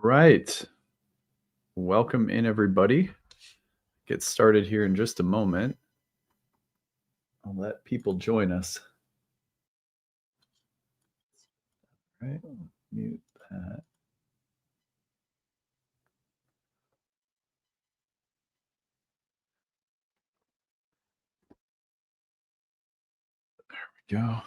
Right. Welcome in, everybody. Get started here in just a moment. I'll let people join us. All right. Mute that. There we go.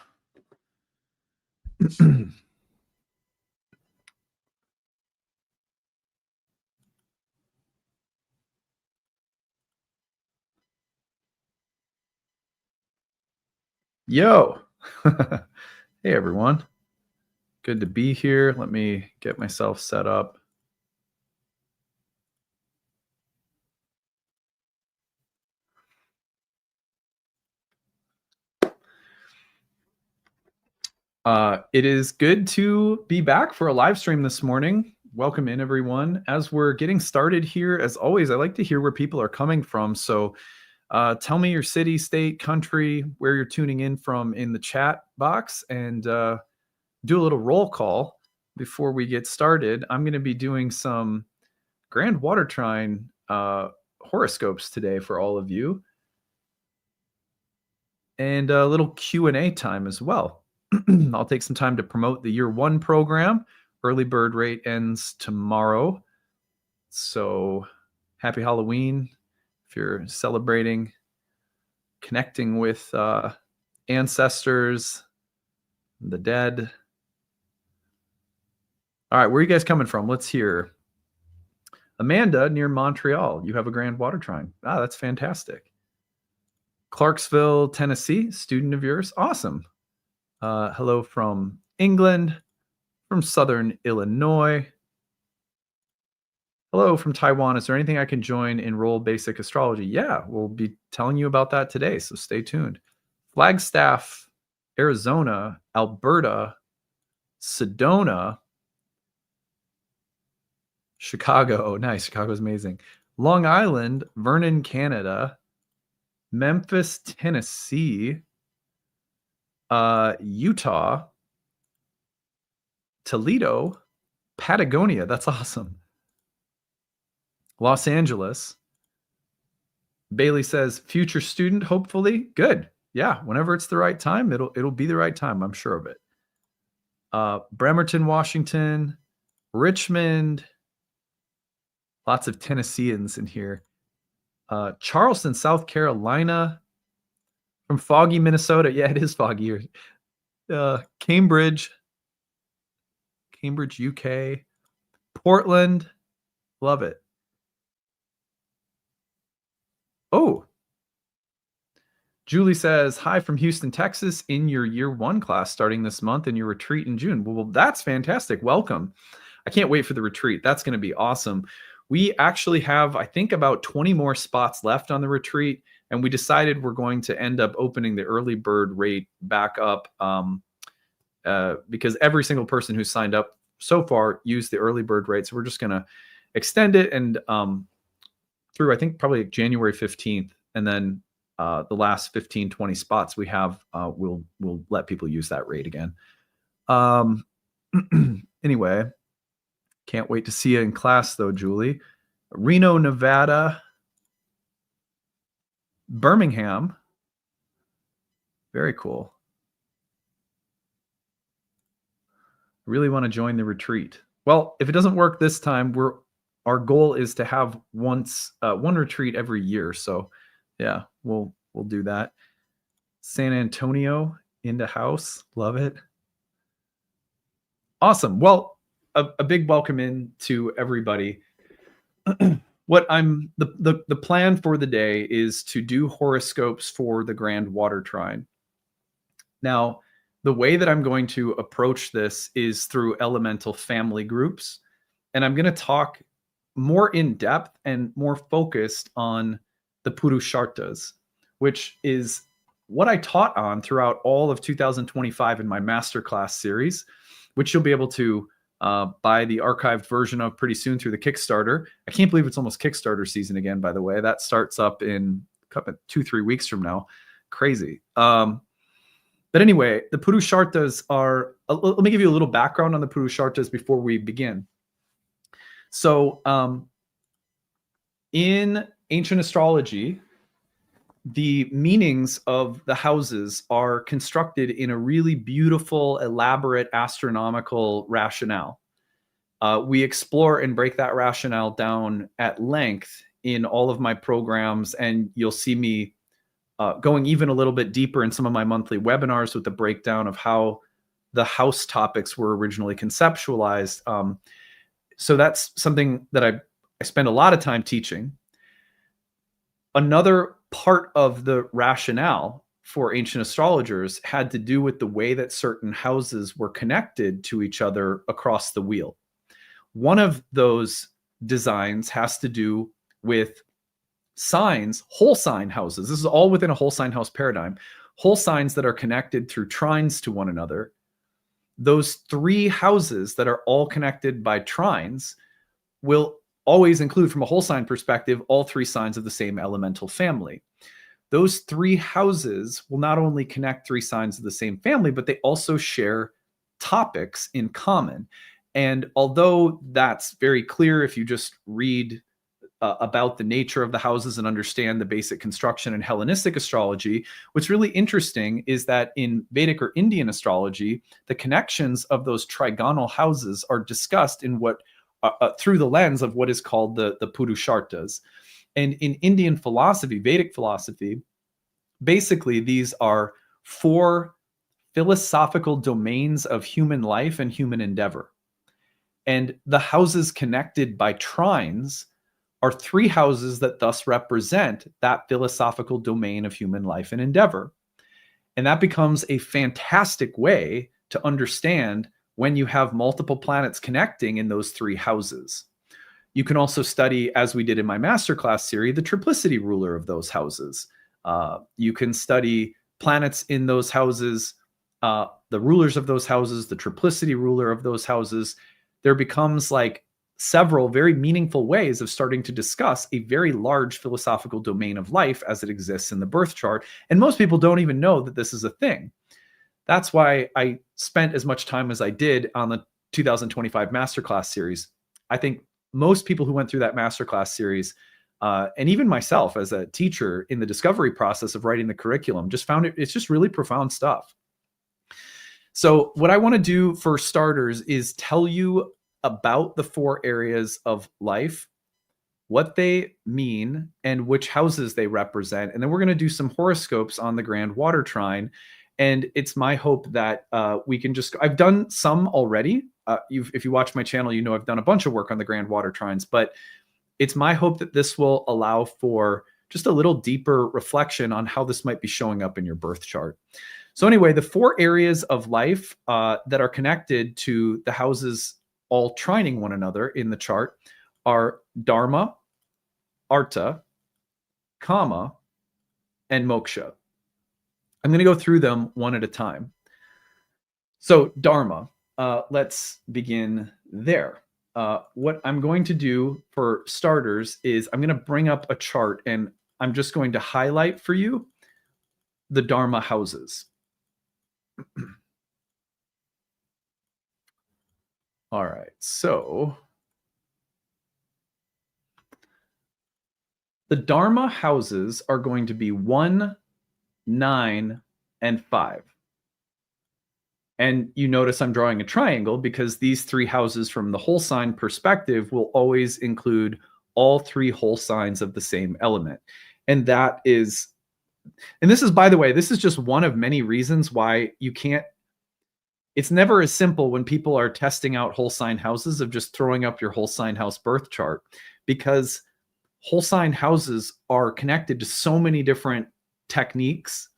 Yo. Hey, everyone. Good to be here. Let me get myself set up. It is good to be back for a live stream this morning. Welcome in, everyone. As we're getting started here, as always, I like to hear where people are coming from. So tell me your city, state, country, where you're tuning in from in the chat box, and do a little roll call before we get started. I'm going to be doing some Grand Water Trine horoscopes today for all of you, and a little Q&A time as well. I'll take some time to promote the year one program. Early bird rate ends tomorrow. So happy Halloween if you're celebrating, connecting with ancestors, the dead. All right, where are you guys coming from? Let's hear. Amanda, near Montreal, you have a Grand Water Trine. Ah, that's fantastic. Clarksville, Tennessee, student of yours. Awesome. Hello from England, from Southern Illinois. Hello from Taiwan. Is there anything I can join, enroll basic astrology? Yeah, we'll be telling you about that today, so stay tuned. Flagstaff, Arizona, Alberta, Sedona, Chicago. Nice. Chicago's amazing. Long Island, Vernon, Canada, Memphis, Tennessee, Utah, Toledo, Patagonia. That's awesome. Los Angeles. Bailey says, future student, hopefully. Good. Yeah, whenever it's the right time, it'll be the right time. I'm sure of it. Bremerton, Washington, Richmond. Lots of Tennesseans in here. Charleston, South Carolina. From foggy Minnesota. Yeah, it is foggy here. Cambridge, UK. Portland. Love it. Oh. Julie says, hi from Houston, Texas, in your year one class starting this month and your retreat in June. Well, that's fantastic. Welcome. I can't wait for the retreat. That's going to be awesome. We actually have, I think, about 20 more spots left on the retreat, and we decided we're going to end up opening the early bird rate back up because every single person who signed up so far used the early bird rate. So we're just going to extend it and through, I think, probably January 15th, and then the last 15, 20 spots we have, we'll let people use that rate again. Anyway, can't wait to see you in class, though, Julie. Reno, Nevada. Birmingham. Very cool. Really want to join the retreat. Well, if it doesn't work this time, our goal is to have one retreat every year. So yeah, we'll do that. San Antonio into house. Love it. Awesome. Well, a big welcome in to everybody. What the plan for the day is to do horoscopes for the Grand Water Trine. Now, the way that I'm going to approach this is through elemental family groups, and I'm going to talk more in depth and more focused on the Purushartas, which is what I taught on throughout all of 2025 in my masterclass series, which you'll be able to buy the archived version of pretty soon through the Kickstarter. I can't believe it's almost Kickstarter season again, by the way. That starts up in 2-3 weeks from now. Crazy. But anyway, the Purushartas are, let me give you a little background on the Purushartas before we begin. So in ancient astrology, the meanings of the houses are constructed in a really beautiful, elaborate astronomical rationale. We explore and break that rationale down at length in all of my programs, and you'll see me going even a little bit deeper in some of my monthly webinars with the breakdown of how the house topics were originally conceptualized. So that's something that I spend a lot of time teaching. Another part of the rationale for ancient astrologers had to do with the way that certain houses were connected to each other across the wheel. One of those designs has to do with signs, whole sign houses. This is all within a whole sign house paradigm. Whole signs that are connected through trines to one another. Those three houses that are all connected by trines will always include, from a whole sign perspective, all three signs of the same elemental family. Those three houses will not only connect three signs of the same family, but they also share topics in common. And although that's very clear if you just read about the nature of the houses and understand the basic construction in Hellenistic astrology, what's really interesting is that in Vedic or Indian astrology, the connections of those trigonal houses are discussed in what through the lens of what is called the Purushartas. And in Indian philosophy, Vedic philosophy, basically these are four philosophical domains of human life and human endeavor. And the houses connected by trines are three houses that thus represent that philosophical domain of human life and endeavor. And that becomes a fantastic way to understand when you have multiple planets connecting in those three houses. You can also study, as we did in my masterclass series, the triplicity ruler of those houses. You can study planets in those houses, the rulers of those houses, the triplicity ruler of those houses. There becomes like several very meaningful ways of starting to discuss a very large philosophical domain of life as it exists in the birth chart. And most people don't even know that this is a thing. That's why I spent as much time as I did on the 2025 Masterclass series. I think most people who went through that Masterclass series, and even myself as a teacher in the discovery process of writing the curriculum, just found it's just really profound stuff. So what I want to do for starters is tell you about the four areas of life, what they mean, and which houses they represent. And then we're going to do some horoscopes on the Grand Water Trine. And it's my hope that we can just, I've done some already. If you watch my channel, you know I've done a bunch of work on the Grand Water Trines, but it's my hope that this will allow for just a little deeper reflection on how this might be showing up in your birth chart. So anyway, the four areas of life that are connected to the houses all trining one another in the chart are Dharma, Artha, Kama, and Moksha. I'm going to go through them one at a time. So Dharma, let's begin there. What I'm going to do for starters is I'm going to bring up a chart and I'm just going to highlight for you the Dharma houses. All right, so the Dharma houses are going to be 1, 9, and 5. And you notice I'm drawing a triangle because these three houses from the whole sign perspective will always include all three whole signs of the same element. And that is, and this is, by the way, this is just one of many reasons why you can't, it's never as simple when people are testing out whole sign houses of just throwing up your whole sign house birth chart, because whole sign houses are connected to so many different techniques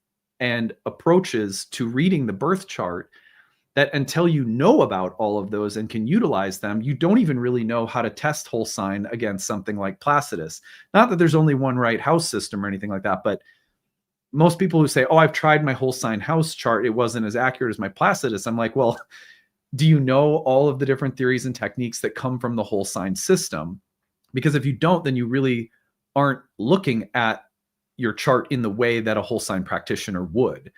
and approaches to reading the birth chart that until you know about all of those and can utilize them, you don't even really know how to test whole sign against something like Placidus. Not that there's only one right house system or anything like that, but most people who say, oh, I've tried my whole sign house chart, it wasn't as accurate as my Placidus. I'm like, well, do you know all of the different theories and techniques that come from the whole sign system? Because if you don't, then you really aren't looking at your chart in the way that a whole sign practitioner would.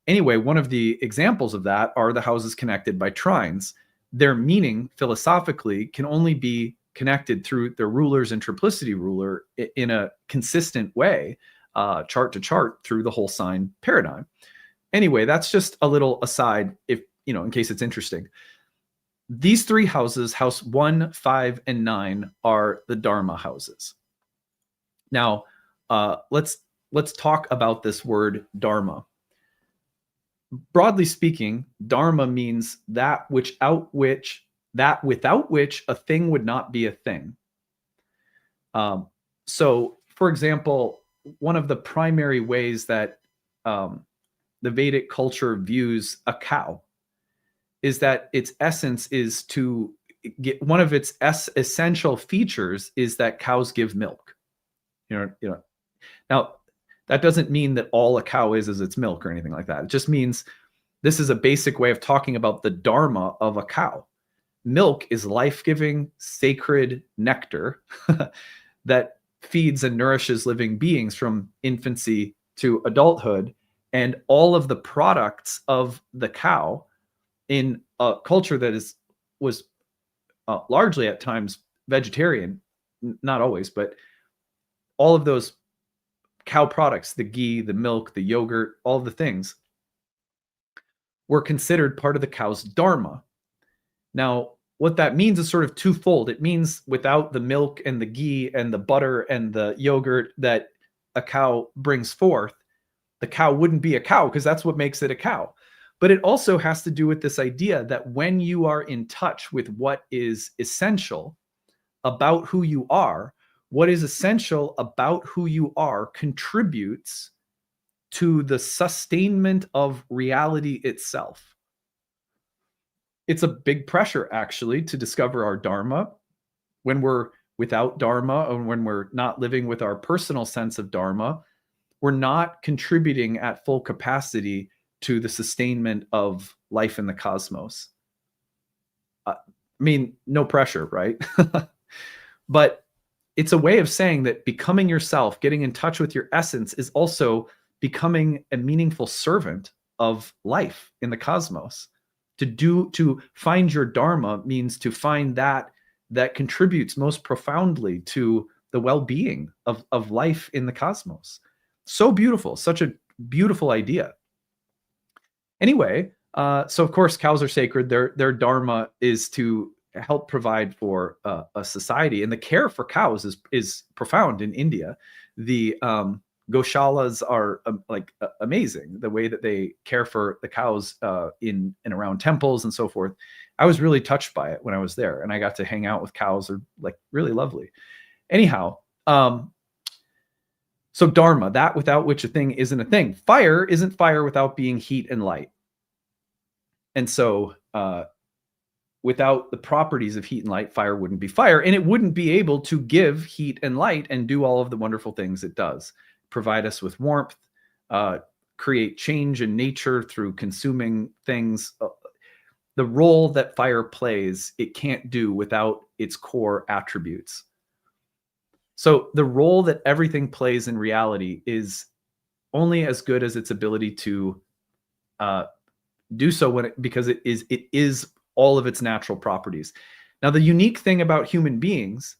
Anyway, one of the examples of that are the houses connected by trines. Their meaning philosophically can only be connected through the rulers and triplicity ruler in a consistent way, chart to chart, through the whole sign paradigm. Anyway, that's just a little aside, if in case it's interesting. These three houses, house 1, 5, and 9, are the Dharma houses. Now, let's talk about this word Dharma. Broadly speaking, Dharma means that without which a thing would not be a thing. So, for example, one of the primary ways that the Vedic culture views a cow is that its essence is to get, one of its essential features is that cows give milk. Now, that doesn't mean that all a cow is its milk or anything like that. It just means this is a basic way of talking about the dharma of a cow. Milk is life-giving, sacred nectar that feeds and nourishes living beings from infancy to adulthood, and all of the products of the cow in a culture that was largely at times vegetarian, not always, but all of those cow products, the ghee, the milk, the yogurt, all of the things were considered part of the cow's dharma. Now, what that means is sort of twofold. It means without the milk and the ghee and the butter and the yogurt that a cow brings forth, the cow wouldn't be a cow, because that's what makes it a cow. But it also has to do with this idea that when you are in touch with what is essential about who you are, what is essential about who you are contributes to the sustainment of reality itself. It's a big pressure, actually, to discover our dharma. When we're without dharma, and when we're not living with our personal sense of dharma, we're not contributing at full capacity to the sustainment of life in the cosmos. I mean, no pressure, right? But it's a way of saying that becoming yourself, getting in touch with your essence, is also becoming a meaningful servant of life in the cosmos. To find your dharma means to find that contributes most profoundly to the well-being of life in the cosmos. So beautiful, such a beautiful idea. Anyway, so of course cows are sacred. Their dharma is to help provide for a society, and the care for cows is profound in India. The Goshalas are amazing. The way that they care for the cows in and around temples and so forth. I was really touched by it when I was there, and I got to hang out with cows. They're like really lovely. Anyhow, so dharma, that without which a thing isn't a thing. Fire isn't fire without being heat and light. And so without the properties of heat and light, fire wouldn't be fire, and it wouldn't be able to give heat and light and do all of the wonderful things it does. Provide us with warmth, create change in nature through consuming things. The role that fire plays, it can't do without its core attributes. So the role that everything plays in reality is only as good as its ability to do so because it is all of its natural properties. Now, the unique thing about human beings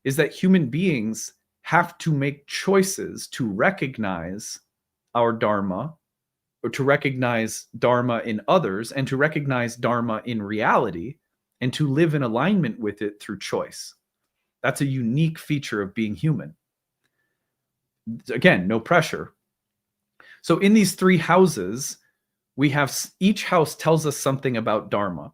is that human beings have to make choices to recognize our dharma, or to recognize dharma in others, and to recognize dharma in reality, and to live in alignment with it through choice. That's a unique feature of being human. Again, no pressure. So in these three houses, we have, each house tells us something about dharma.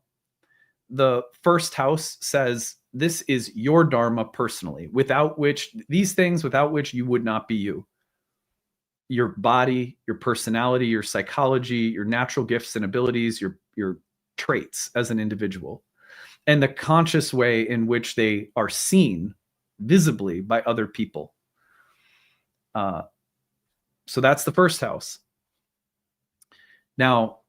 The first house says, this is your dharma personally, without which, these things without which you would not be you. Your body, your personality, your psychology, your natural gifts and abilities, your traits as an individual, and the conscious way in which they are seen visibly by other people. So that's the first house. Now,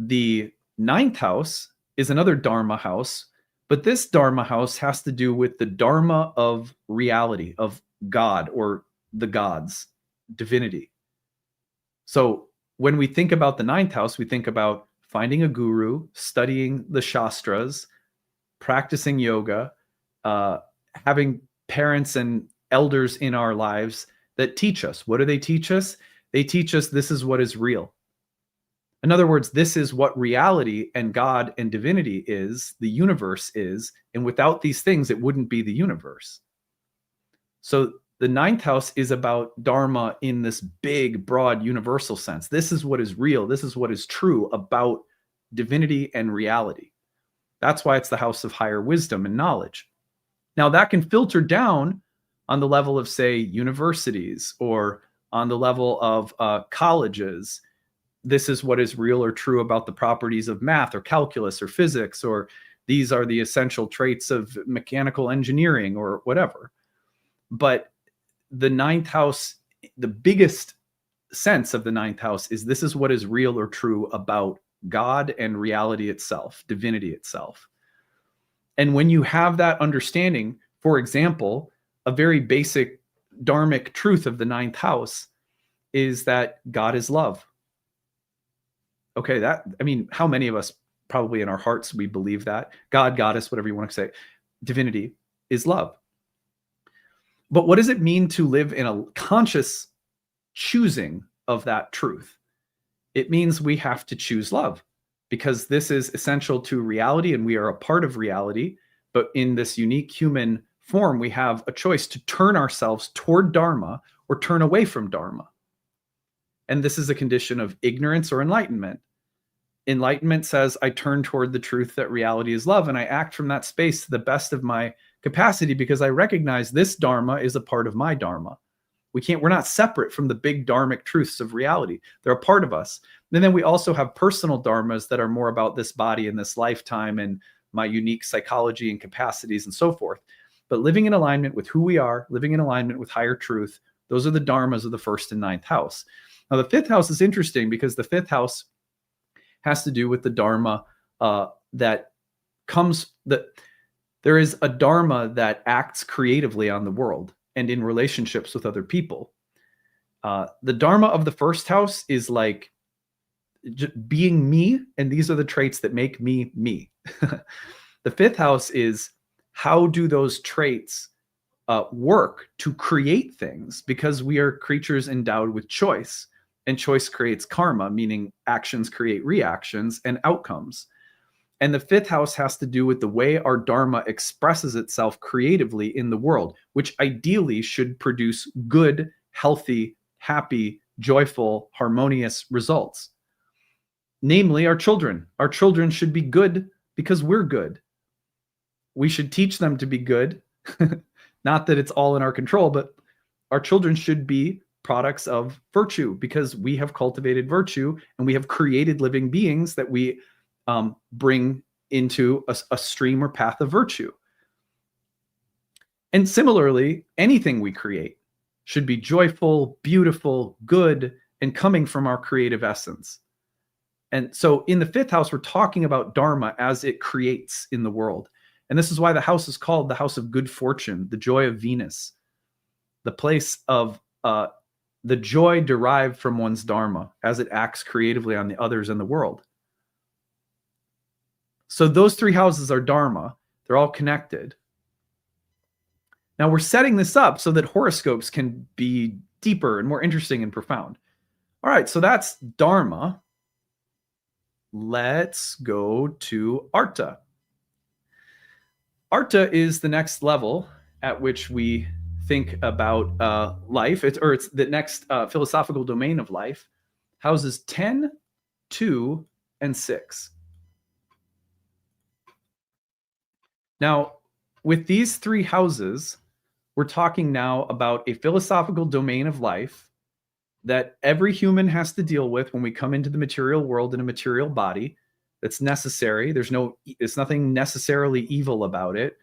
the ninth house is another dharma house, but this dharma house has to do with the dharma of reality, of God or the gods, divinity. So when we think about the ninth house, we think about finding a guru, studying the Shastras, practicing yoga, having parents and elders in our lives that teach us. What do they teach us? They teach us this is what is real. In other words, this is what reality and God and divinity is, the universe is, and without these things, it wouldn't be the universe. So the ninth house is about Dharma in this big, broad, universal sense. This is what is real. This is what is true about divinity and reality. That's why it's the house of higher wisdom and knowledge. Now, that can filter down on the level of, say, universities or on the level of colleges. This is what is real or true about the properties of math or calculus or physics, or these are the essential traits of mechanical engineering or whatever. But the ninth house, the biggest sense of the ninth house is this is what is real or true about God and reality itself, divinity itself. And when you have that understanding, for example, a very basic dharmic truth of the ninth house is that God is love. Okay, how many of us probably in our hearts, we believe that God, goddess, whatever you want to say, divinity is love. But what does it mean to live in a conscious choosing of that truth? It means we have to choose love, because this is essential to reality and we are a part of reality. But in this unique human form, we have a choice to turn ourselves toward Dharma or turn away from Dharma. And this is a condition of ignorance or enlightenment. Enlightenment says I turn toward the truth that reality is love, and I act from that space to the best of my capacity because I recognize this Dharma is a part of my Dharma. We're not separate from the big dharmic truths of reality. They're a part of us. And then we also have personal dharmas that are more about this body and this lifetime and my unique psychology and capacities and so forth. But living in alignment with who we are, living in alignment with higher truth, those are the dharmas of the first and ninth house. Now, the fifth house is interesting because the fifth house has to do with the Dharma that there is a Dharma that acts creatively on the world and in relationships with other people. The Dharma of the first house is like being me, and these are the traits that make me me. The fifth house is how do those traits work to create things, because we are creatures endowed with choice. And choice creates karma, meaning actions create reactions and outcomes. And the fifth house has to do with the way our Dharma expresses itself creatively in the world, which ideally should produce good, healthy, happy, joyful, harmonious results. Namely, our children. Our children should be good because we're good. We should teach them to be good. Not that it's all in our control, but our children should be products of virtue because we have cultivated virtue and we have created living beings that we bring into a stream or path of virtue. And similarly, anything we create should be joyful, beautiful, good, and coming from our creative essence. And so in the fifth house, we're talking about Dharma as it creates in the world. And this is why the house is called the house of good fortune, the joy of Venus, the place of the joy derived from one's Dharma as it acts creatively on the others in the world. So those three houses are Dharma. They're all connected. Now we're setting this up so that horoscopes can be deeper and more interesting and profound. All right, so that's Dharma. Let's go to Artha. Artha is the next level at which we think about life. It's the next philosophical domain of life. Houses 10, 2, and 6. Now, with these three houses, we're talking now about a philosophical domain of life that every human has to deal with when we come into the material world in a material body. That's necessary. There's nothing necessarily evil about it.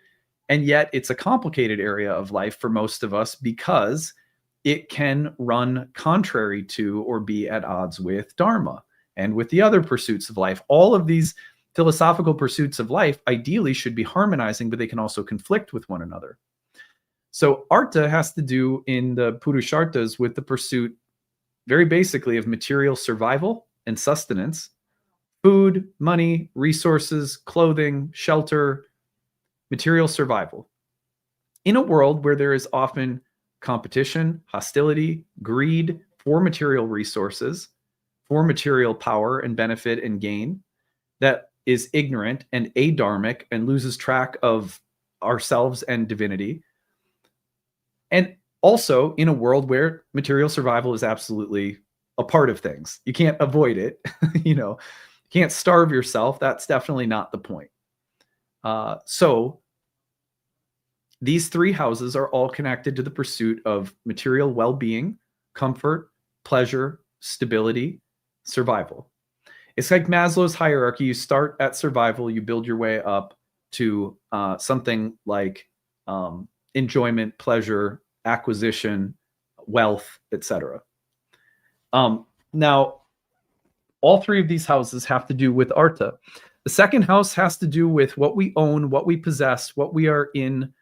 And yet it's a complicated area of life for most of us because it can run contrary to or be at odds with Dharma and with the other pursuits of life. All of these philosophical pursuits of life ideally should be harmonizing, but they can also conflict with one another. So Artha has to do in the Purusharthas with the pursuit, very basically, of material survival and sustenance, food, money, resources, clothing, shelter, material survival. In a world where there is often competition, hostility, greed for material resources, for material power and benefit and gain, that is ignorant and adharmic and loses track of ourselves and divinity. And also in a world where material survival is absolutely a part of things. You can't avoid it. You can't starve yourself. That's definitely not the point. So these three houses are all connected to the pursuit of material well-being, comfort, pleasure, stability, survival. It's like Maslow's hierarchy. You start at survival, you build your way up to something like enjoyment, pleasure, acquisition, wealth, etc. Now, all three of these houses have to do with Arta. The second house has to do with what we own, what we possess, what we are in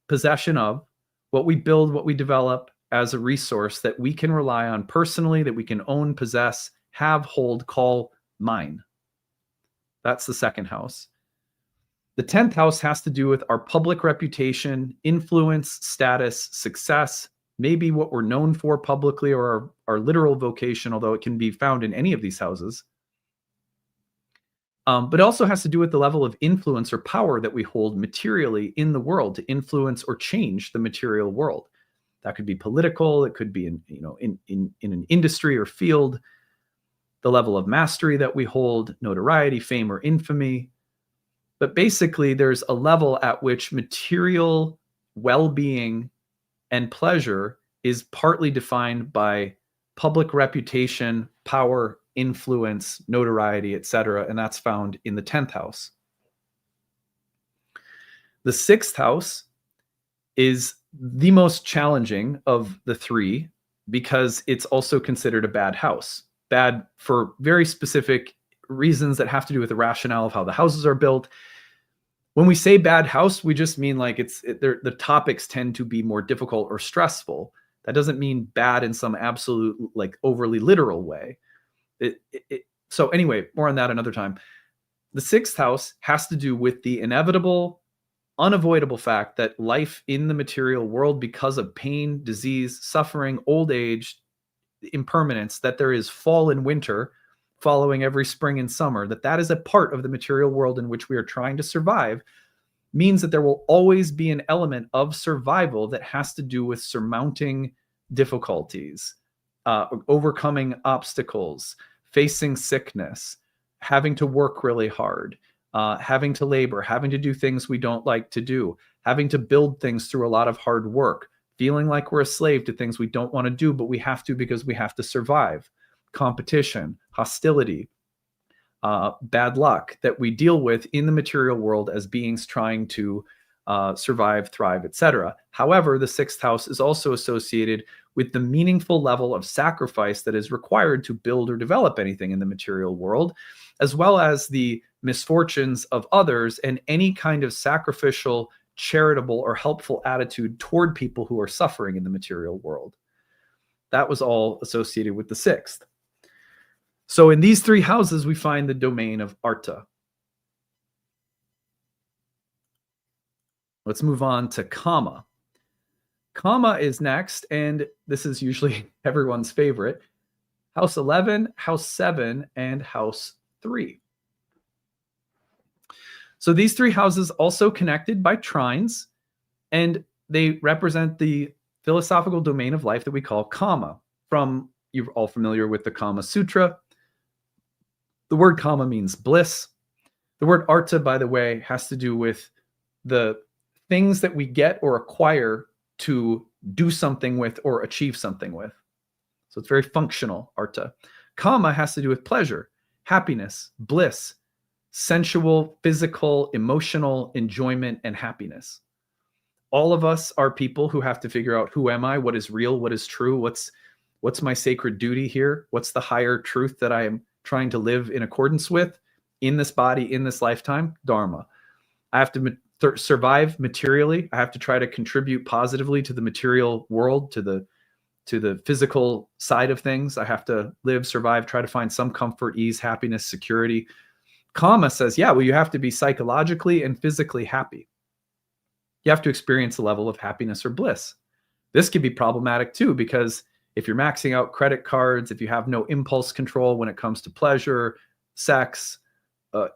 possession of, what we build, what we develop as a resource that we can rely on personally, that we can own, possess, have, hold, call mine. That's the second house. The 10th house has to do with our public reputation, influence, status, success, maybe what we're known for publicly or our literal vocation, although it can be found in any of these houses. But it also has to do with the level of influence or power that we hold materially in the world to influence or change the material world. That could be political. It could be in an industry or field. The level of mastery that we hold, notoriety, fame, or infamy. But basically, there's a level at which material well-being and pleasure is partly defined by public reputation, power, influence, notoriety, etc., and that's found in the 10th house. The 6th house is the most challenging of the three because it's also considered a bad house. Bad for very specific reasons that have to do with the rationale of how the houses are built. When we say bad house, we just mean like the topics tend to be more difficult or stressful. That doesn't mean bad in some absolute, like overly literal way. So anyway, more on that another time. The 6th house has to do with the inevitable, unavoidable fact that life in the material world, because of pain, disease, suffering, old age, impermanence, that there is fall and winter following every spring and summer, that is a part of the material world in which we are trying to survive, means that there will always be an element of survival that has to do with surmounting difficulties, overcoming obstacles, facing sickness, having to work really hard, having to labor, having to do things we don't like to do, having to build things through a lot of hard work, feeling like we're a slave to things we don't want to do, but we have to because we have to survive, competition, hostility, bad luck that we deal with in the material world as beings trying to survive, thrive, etc. However, the 6th house is also associated with the meaningful level of sacrifice that is required to build or develop anything in the material world, as well as the misfortunes of others and any kind of sacrificial, charitable, or helpful attitude toward people who are suffering in the material world. That was all associated with the 6th. So in these three houses, we find the domain of Arta. Let's move on to Kama. Kama is next, and this is usually everyone's favorite. House 11, House 7, and House 3. So these three houses also connected by trines, and they represent the philosophical domain of life that we call Kama. You're all familiar with the Kama Sutra. The word Kama means bliss. The word Arta, by the way, has to do with the things that we get or acquire to do something with or achieve something with. So it's very functional, Arta. Kama has to do with pleasure, happiness, bliss, sensual, physical, emotional enjoyment, and happiness. All of us are people who have to figure out, who am I? What is real? What is true? What's my sacred duty here? What's the higher truth that I am trying to live in accordance with in this body, in this lifetime? Dharma. I have to survive materially. I have to try to contribute positively to the material world, to the physical side of things. I have to live, survive, try to find some comfort, ease, happiness, security. Kama says, yeah, well, you have to be psychologically and physically happy. you have to experience a level of happiness or bliss. This can be problematic too, because if you're maxing out credit cards, if you have no impulse control when it comes to pleasure, sex,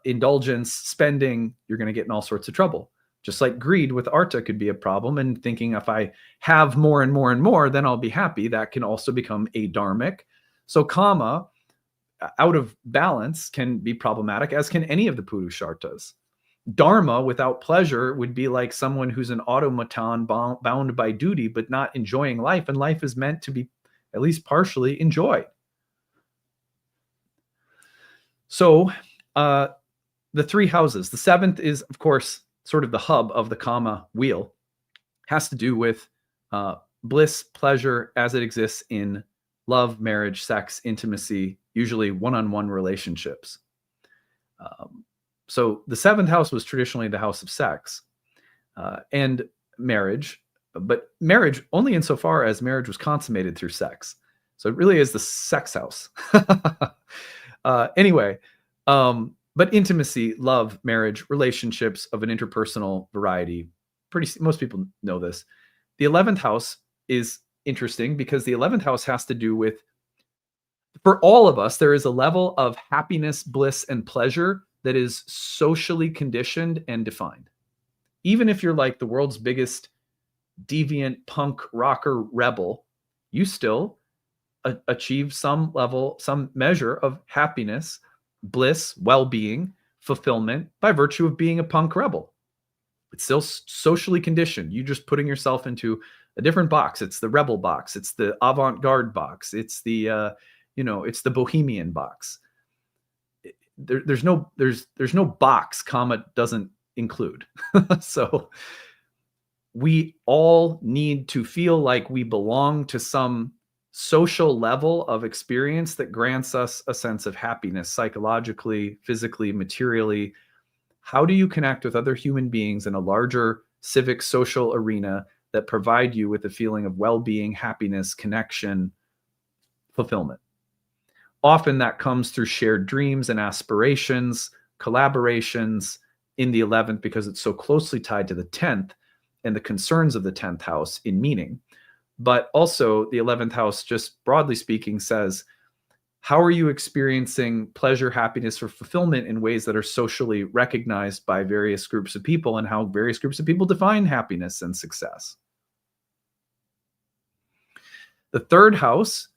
indulgence, spending, you're going to get in all sorts of trouble. Just like greed with Arta could be a problem, and thinking if I have more and more and more, then I'll be happy. That can also become adharmic. So kama, out of balance, can be problematic, as can any of the Purushartas. Dharma without pleasure would be like someone who's an automaton bound by duty, but not enjoying life. And life is meant to be at least partially enjoyed. So the three houses, the seventh is, of course, sort of the hub of the kama wheel, has to do with bliss, pleasure as it exists in love, marriage, sex, intimacy, usually one-on-one relationships. So the seventh house was traditionally the house of sex and marriage, but marriage only insofar as marriage was consummated through sex. So it really is the sex house. Anyway, but intimacy, love, marriage, relationships of an interpersonal variety, most people know this. The 11th house is interesting because the 11th house has to do with, for all of us, there is a level of happiness, bliss, and pleasure that is socially conditioned and defined. Even if you're like the world's biggest deviant punk rocker rebel, you still achieve some level, some measure of happiness, bliss, well-being, fulfillment by virtue of being a punk rebel. It's still socially conditioned. You just putting yourself into a different box. It's the rebel box. It's the avant-garde box. It's the it's the bohemian box. There's no box kama doesn't include. So we all need to feel like we belong to some social level of experience that grants us a sense of happiness psychologically, physically, materially. How do you connect with other human beings in a larger civic social arena that provide you with a feeling of well-being, happiness, connection, fulfillment? Often that comes through shared dreams and aspirations, collaborations in the 11th, because it's so closely tied to the 10th and the concerns of the 10th house in meaning. But also the 11th house, just broadly speaking, says, how are you experiencing pleasure, happiness, or fulfillment in ways that are socially recognized by various groups of people, and how various groups of people define happiness and success? The third house,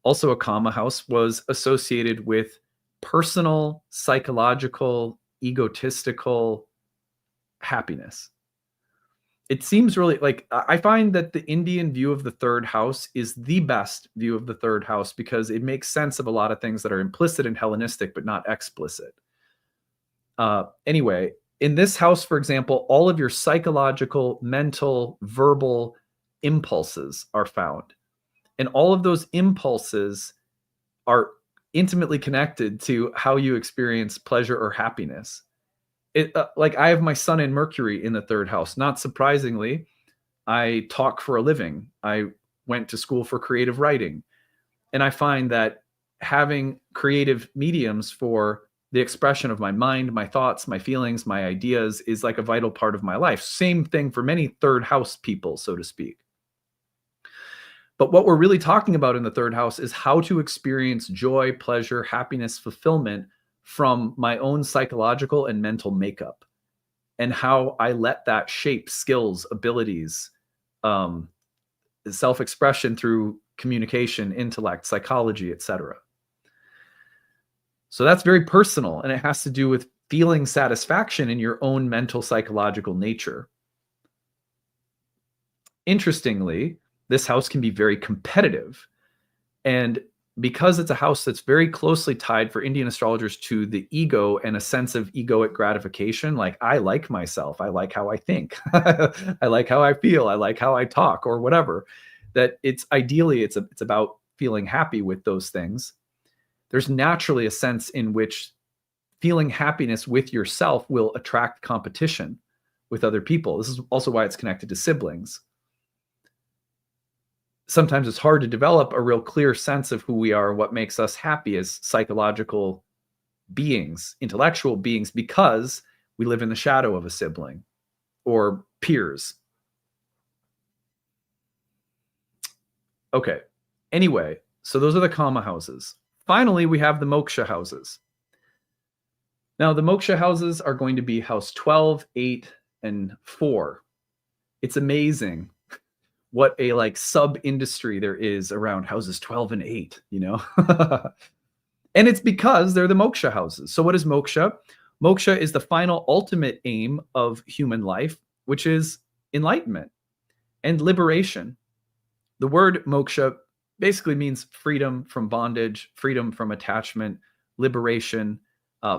also a kama house, was associated with personal, psychological, egotistical happiness. It seems really like, I find that the Indian view of the third house is the best view of the third house because it makes sense of a lot of things that are implicit in Hellenistic but not explicit. Anyway, in this house, for example, all of your psychological, mental, verbal impulses are found. And all of those impulses are intimately connected to how you experience pleasure or happiness. Like I have my sun and Mercury in the third house. Not surprisingly, I talk for a living. I went to school for creative writing. And I find that having creative mediums for the expression of my mind, my thoughts, my feelings, my ideas is like a vital part of my life. Same thing for many third house people, so to speak. But what we're really talking about in the third house is how to experience joy, pleasure, happiness, fulfillment from my own psychological and mental makeup, and how I let that shape skills, abilities, self-expression through communication, intellect, psychology, etc. So that's very personal, and it has to do with feeling satisfaction in your own mental, psychological nature. Interestingly, this house can be very competitive. And because it's a house that's very closely tied for Indian astrologers to the ego and a sense of egoic gratification, like I like myself, I like how I think, I like how I feel, I like how I talk, or whatever, that it's ideally, it's about feeling happy with those things. There's naturally a sense in which feeling happiness with yourself will attract competition with other people. This is also why it's connected to siblings. Sometimes it's hard to develop a real clear sense of who we are, what makes us happy as psychological beings, intellectual beings, because we live in the shadow of a sibling. or peers. Okay. Anyway, so those are the Kama houses. Finally, we have the Moksha houses. Now, the Moksha houses are going to be house 12, 8, and 4. It's amazing what a like sub industry there is around houses 12 and 8, you know? And it's because they're the moksha houses. So what is moksha? Moksha is the final ultimate aim of human life, which is enlightenment and liberation. The word moksha basically means freedom from bondage, freedom from attachment, liberation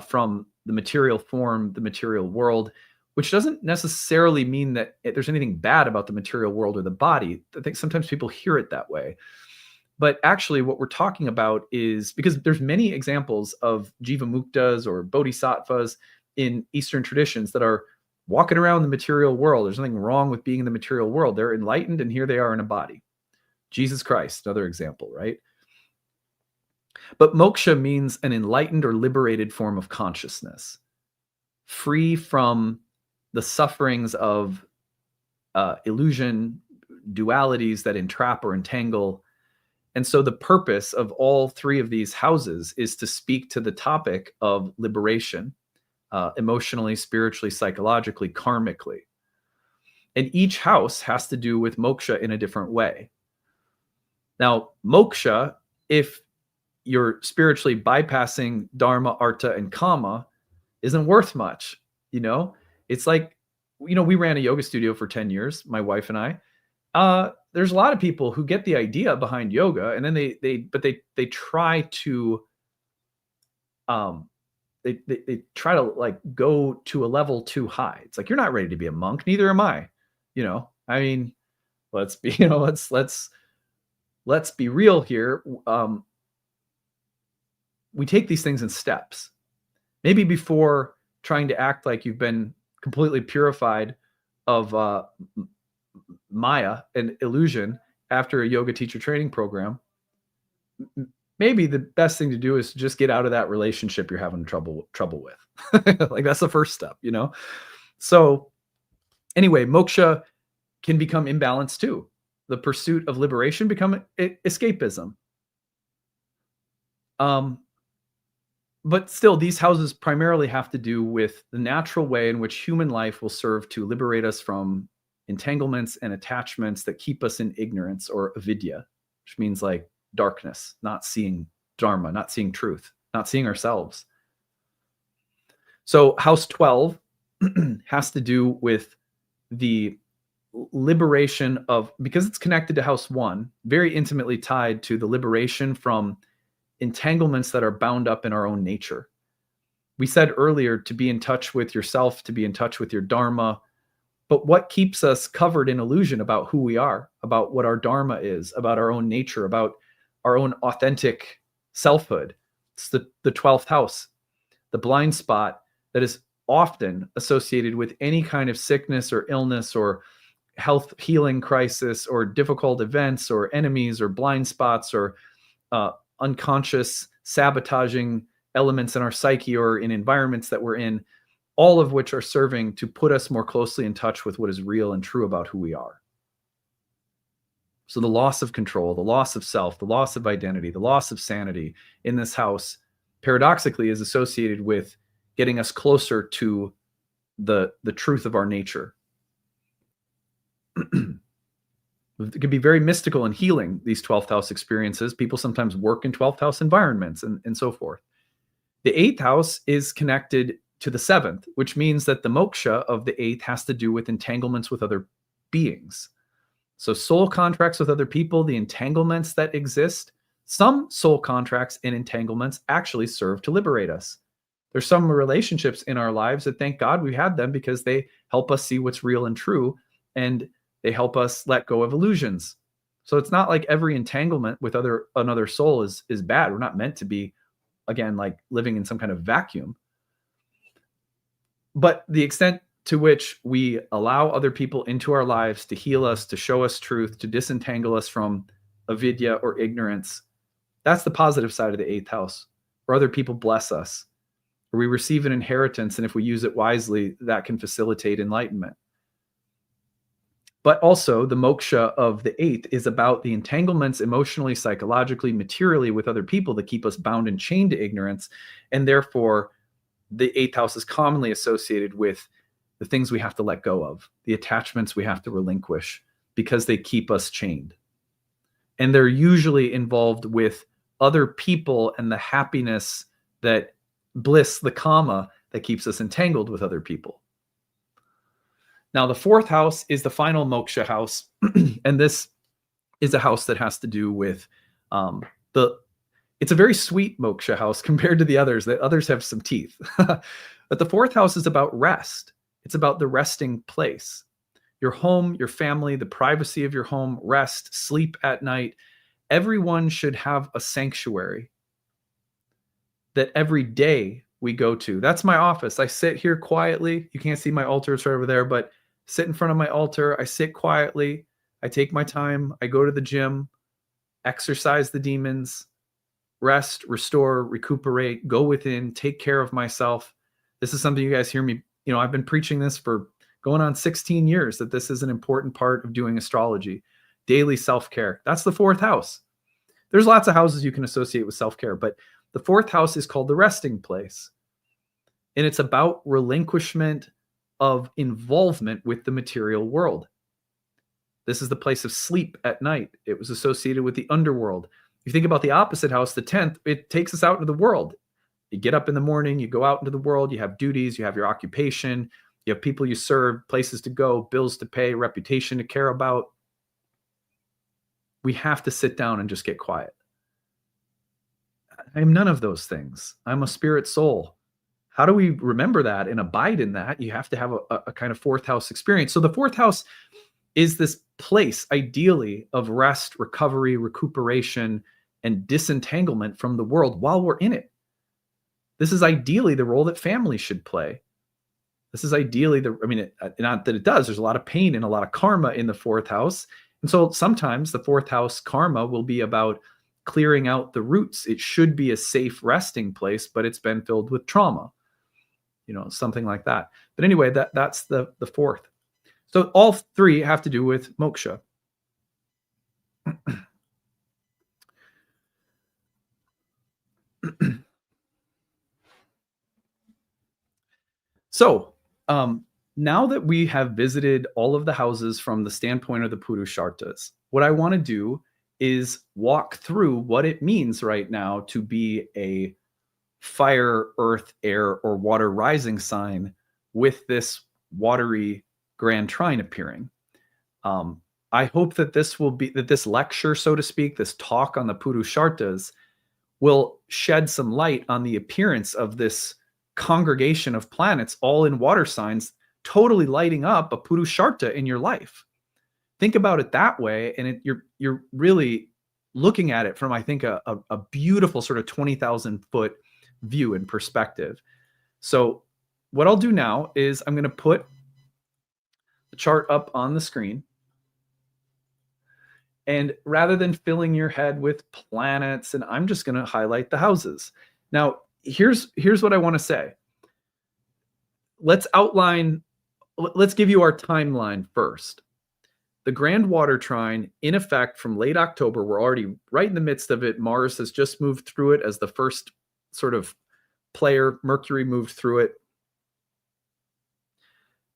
from the material form, the material world, which doesn't necessarily mean that there's anything bad about the material world or the body. I think sometimes people hear it that way. But actually what we're talking about is, because there's many examples of Jivamuktas or Bodhisattvas in Eastern traditions that are walking around the material world. There's nothing wrong with being in the material world. They're enlightened and here they are in a body. Jesus Christ, another example, right? But moksha means an enlightened or liberated form of consciousness, free from the sufferings of illusion, dualities that entrap or entangle. And so the purpose of all three of these houses is to speak to the topic of liberation, emotionally, spiritually, psychologically, karmically. And each house has to do with moksha in a different way. Now, moksha, if you're spiritually bypassing dharma, artha, and kama, isn't worth much. You know, it's like, you know, we ran a yoga studio for 10 years, my wife and I. There's a lot of people who get the idea behind yoga, and then they try to they try to like go to a level too high. It's like, you're not ready to be a monk, neither am I. You know, I mean, let's be, you know, let's be real here. We take these things in steps. Maybe before trying to act like you've been completely purified of Maya and illusion after a yoga teacher training program, maybe the best thing to do is just get out of that relationship you're having trouble with. Like, that's the first step, you know? So anyway, moksha can become imbalanced too. The pursuit of liberation become escapism. But still, these houses primarily have to do with the natural way in which human life will serve to liberate us from entanglements and attachments that keep us in ignorance, or avidya, which means like darkness, not seeing dharma, not seeing truth, not seeing ourselves. So house 12 has to do with the liberation of, because it's connected to house 1, very intimately tied to the liberation from entanglements that are bound up in our own nature. We said earlier to be in touch with yourself, to be in touch with your dharma. But what keeps us covered in illusion about who we are, about what our dharma is, about our own nature, about our own authentic selfhood? It's the 12th house, the blind spot that is often associated with any kind of sickness or illness or health healing crisis or difficult events or enemies or blind spots or unconscious sabotaging elements in our psyche or in environments that we're in, all of which are serving to put us more closely in touch with what is real and true about who we are. So the loss of control, the loss of self, the loss of identity, the loss of sanity in this house, paradoxically, is associated with getting us closer to the truth of our nature. It can be very mystical and healing, these 12th house experiences. People sometimes work in 12th house environments and so forth. The 8th house is connected to the 7th, which means that the moksha of the 8th has to do with entanglements with other beings. So soul contracts with other people, the entanglements that exist, some soul contracts and entanglements actually serve to liberate us. There's some relationships in our lives that, thank God we had them, because they help us see what's real and true, and they help us let go of illusions. So it's not like every entanglement with another soul is bad. We're not meant to be, again, like living in some kind of vacuum. But the extent to which we allow other people into our lives to heal us, to show us truth, to disentangle us from avidya or ignorance, that's the positive side of the 8th house, where other people bless us, where we receive an inheritance, and if we use it wisely, that can facilitate enlightenment. But also the moksha of the 8th is about the entanglements emotionally, psychologically, materially with other people that keep us bound and chained to ignorance. And therefore, the 8th house is commonly associated with the things we have to let go of, the attachments we have to relinquish because they keep us chained. And they're usually involved with other people and the happiness, that bliss, the kama that keeps us entangled with other people. Now, the 4th house is the final moksha house. And this is a house that has to do with it's a very sweet moksha house compared to the others. The others have some teeth. But the 4th house is about rest. It's about the resting place. Your home, your family, the privacy of your home, rest, sleep at night. Everyone should have a sanctuary that every day we go to. That's my office. I sit here quietly. You can't see my altar, it's right over there, but sit in front of my altar. I sit quietly. I take my time. I go to the gym, exercise the demons, rest, restore, recuperate, go within, take care of myself. This is something you guys hear me, I've been preaching this for going on 16 years, that this is an important part of doing astrology. Daily self-care. That's the 4th house. There's lots of houses you can associate with self-care, but the 4th house is called the resting place. And it's about relinquishment of involvement with the material world. This is the place of sleep at night. It was associated with the underworld. You think about the opposite house, the 10th, it takes us out into the world. You get up in the morning, you go out into the world, you have duties, you have your occupation, you have people you serve, places to go, bills to pay, reputation to care about. We have to sit down and just get quiet. I am none of those things. I'm a spirit soul. How do we remember that and abide in that? You have to have a kind of 4th house experience. So the 4th house is this place, ideally, of rest, recovery, recuperation, and disentanglement from the world while we're in it. This is ideally the role that family should play. This is ideally not that it does. There's a lot of pain and a lot of karma in the 4th house. And so sometimes the 4th house karma will be about clearing out the roots. It should be a safe resting place, but it's been filled with trauma, something like that. But anyway, that's the 4th. So all 3 have to do with moksha. So now that we have visited all of the houses from the standpoint of the Purushartas, what I want to do is walk through what it means right now to be a fire, earth, air, or water rising sign with this watery Grand Trine appearing. I hope that this lecture, so to speak, this talk on the Purushartas will shed some light on the appearance of this congregation of planets, all in water signs, totally lighting up a Purusharta in your life. Think about it that way, and you're really looking at it from, I think, a beautiful sort of 20,000 foot view and perspective. So what I'll do now is I'm going to put the chart up on the screen. And rather than filling your head with planets, and I'm just going to highlight the houses. Now, here's what I want to say. Let's give you our timeline first. The Grand Water Trine, in effect, from late October, we're already right in the midst of it. Mars has just moved through it as the first sort of player. Mercury moved through it.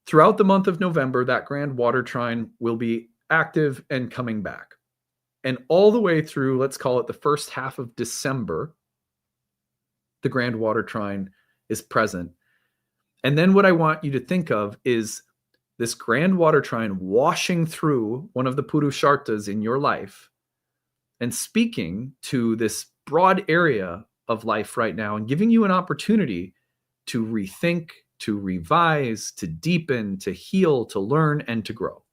Throughout the month of November, that Grand Water Trine will be active and coming back. And all the way through, let's call it the first half of December, the Grand Water Trine is present. And then what I want you to think of is this Grand Water Trine washing through one of the Purushartas in your life and speaking to this broad area of life right now and giving you an opportunity to rethink, to revise, to deepen, to heal, to learn, and to grow.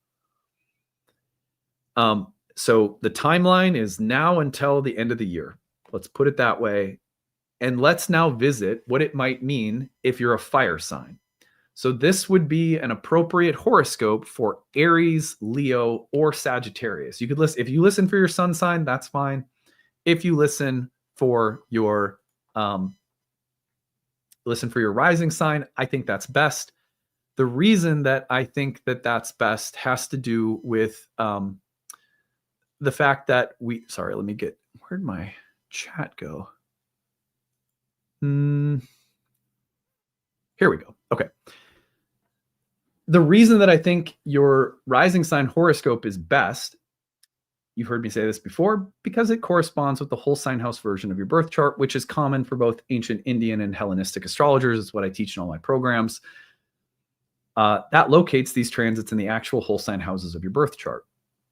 So the timeline is now until the end of the year. Let's put it that way. And let's now visit what it might mean if you're a fire sign. So this would be an appropriate horoscope for Aries, Leo, or Sagittarius. You could listen, if you listen for your sun sign, that's fine. If you listen for your rising sign, I think that's best. The reason that I think that that's best has to do with the fact that sorry, let me get, where'd my chat go? Here we go. Okay. The reason that I think your rising sign horoscope is best, you've heard me say this before, because it corresponds with the whole sign house version of your birth chart, which is common for both ancient Indian and Hellenistic astrologers. It's what I teach in all my programs. That locates these transits in the actual whole sign houses of your birth chart.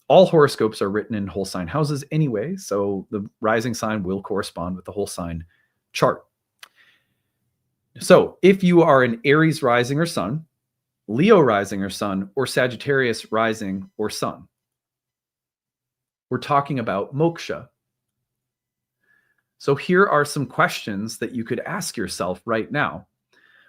All horoscopes are written in whole sign houses anyway, so the rising sign will correspond with the whole sign chart. So if you are an Aries rising or sun, Leo rising or sun, or Sagittarius rising or sun, we're talking about moksha. So here are some questions that you could ask yourself right now.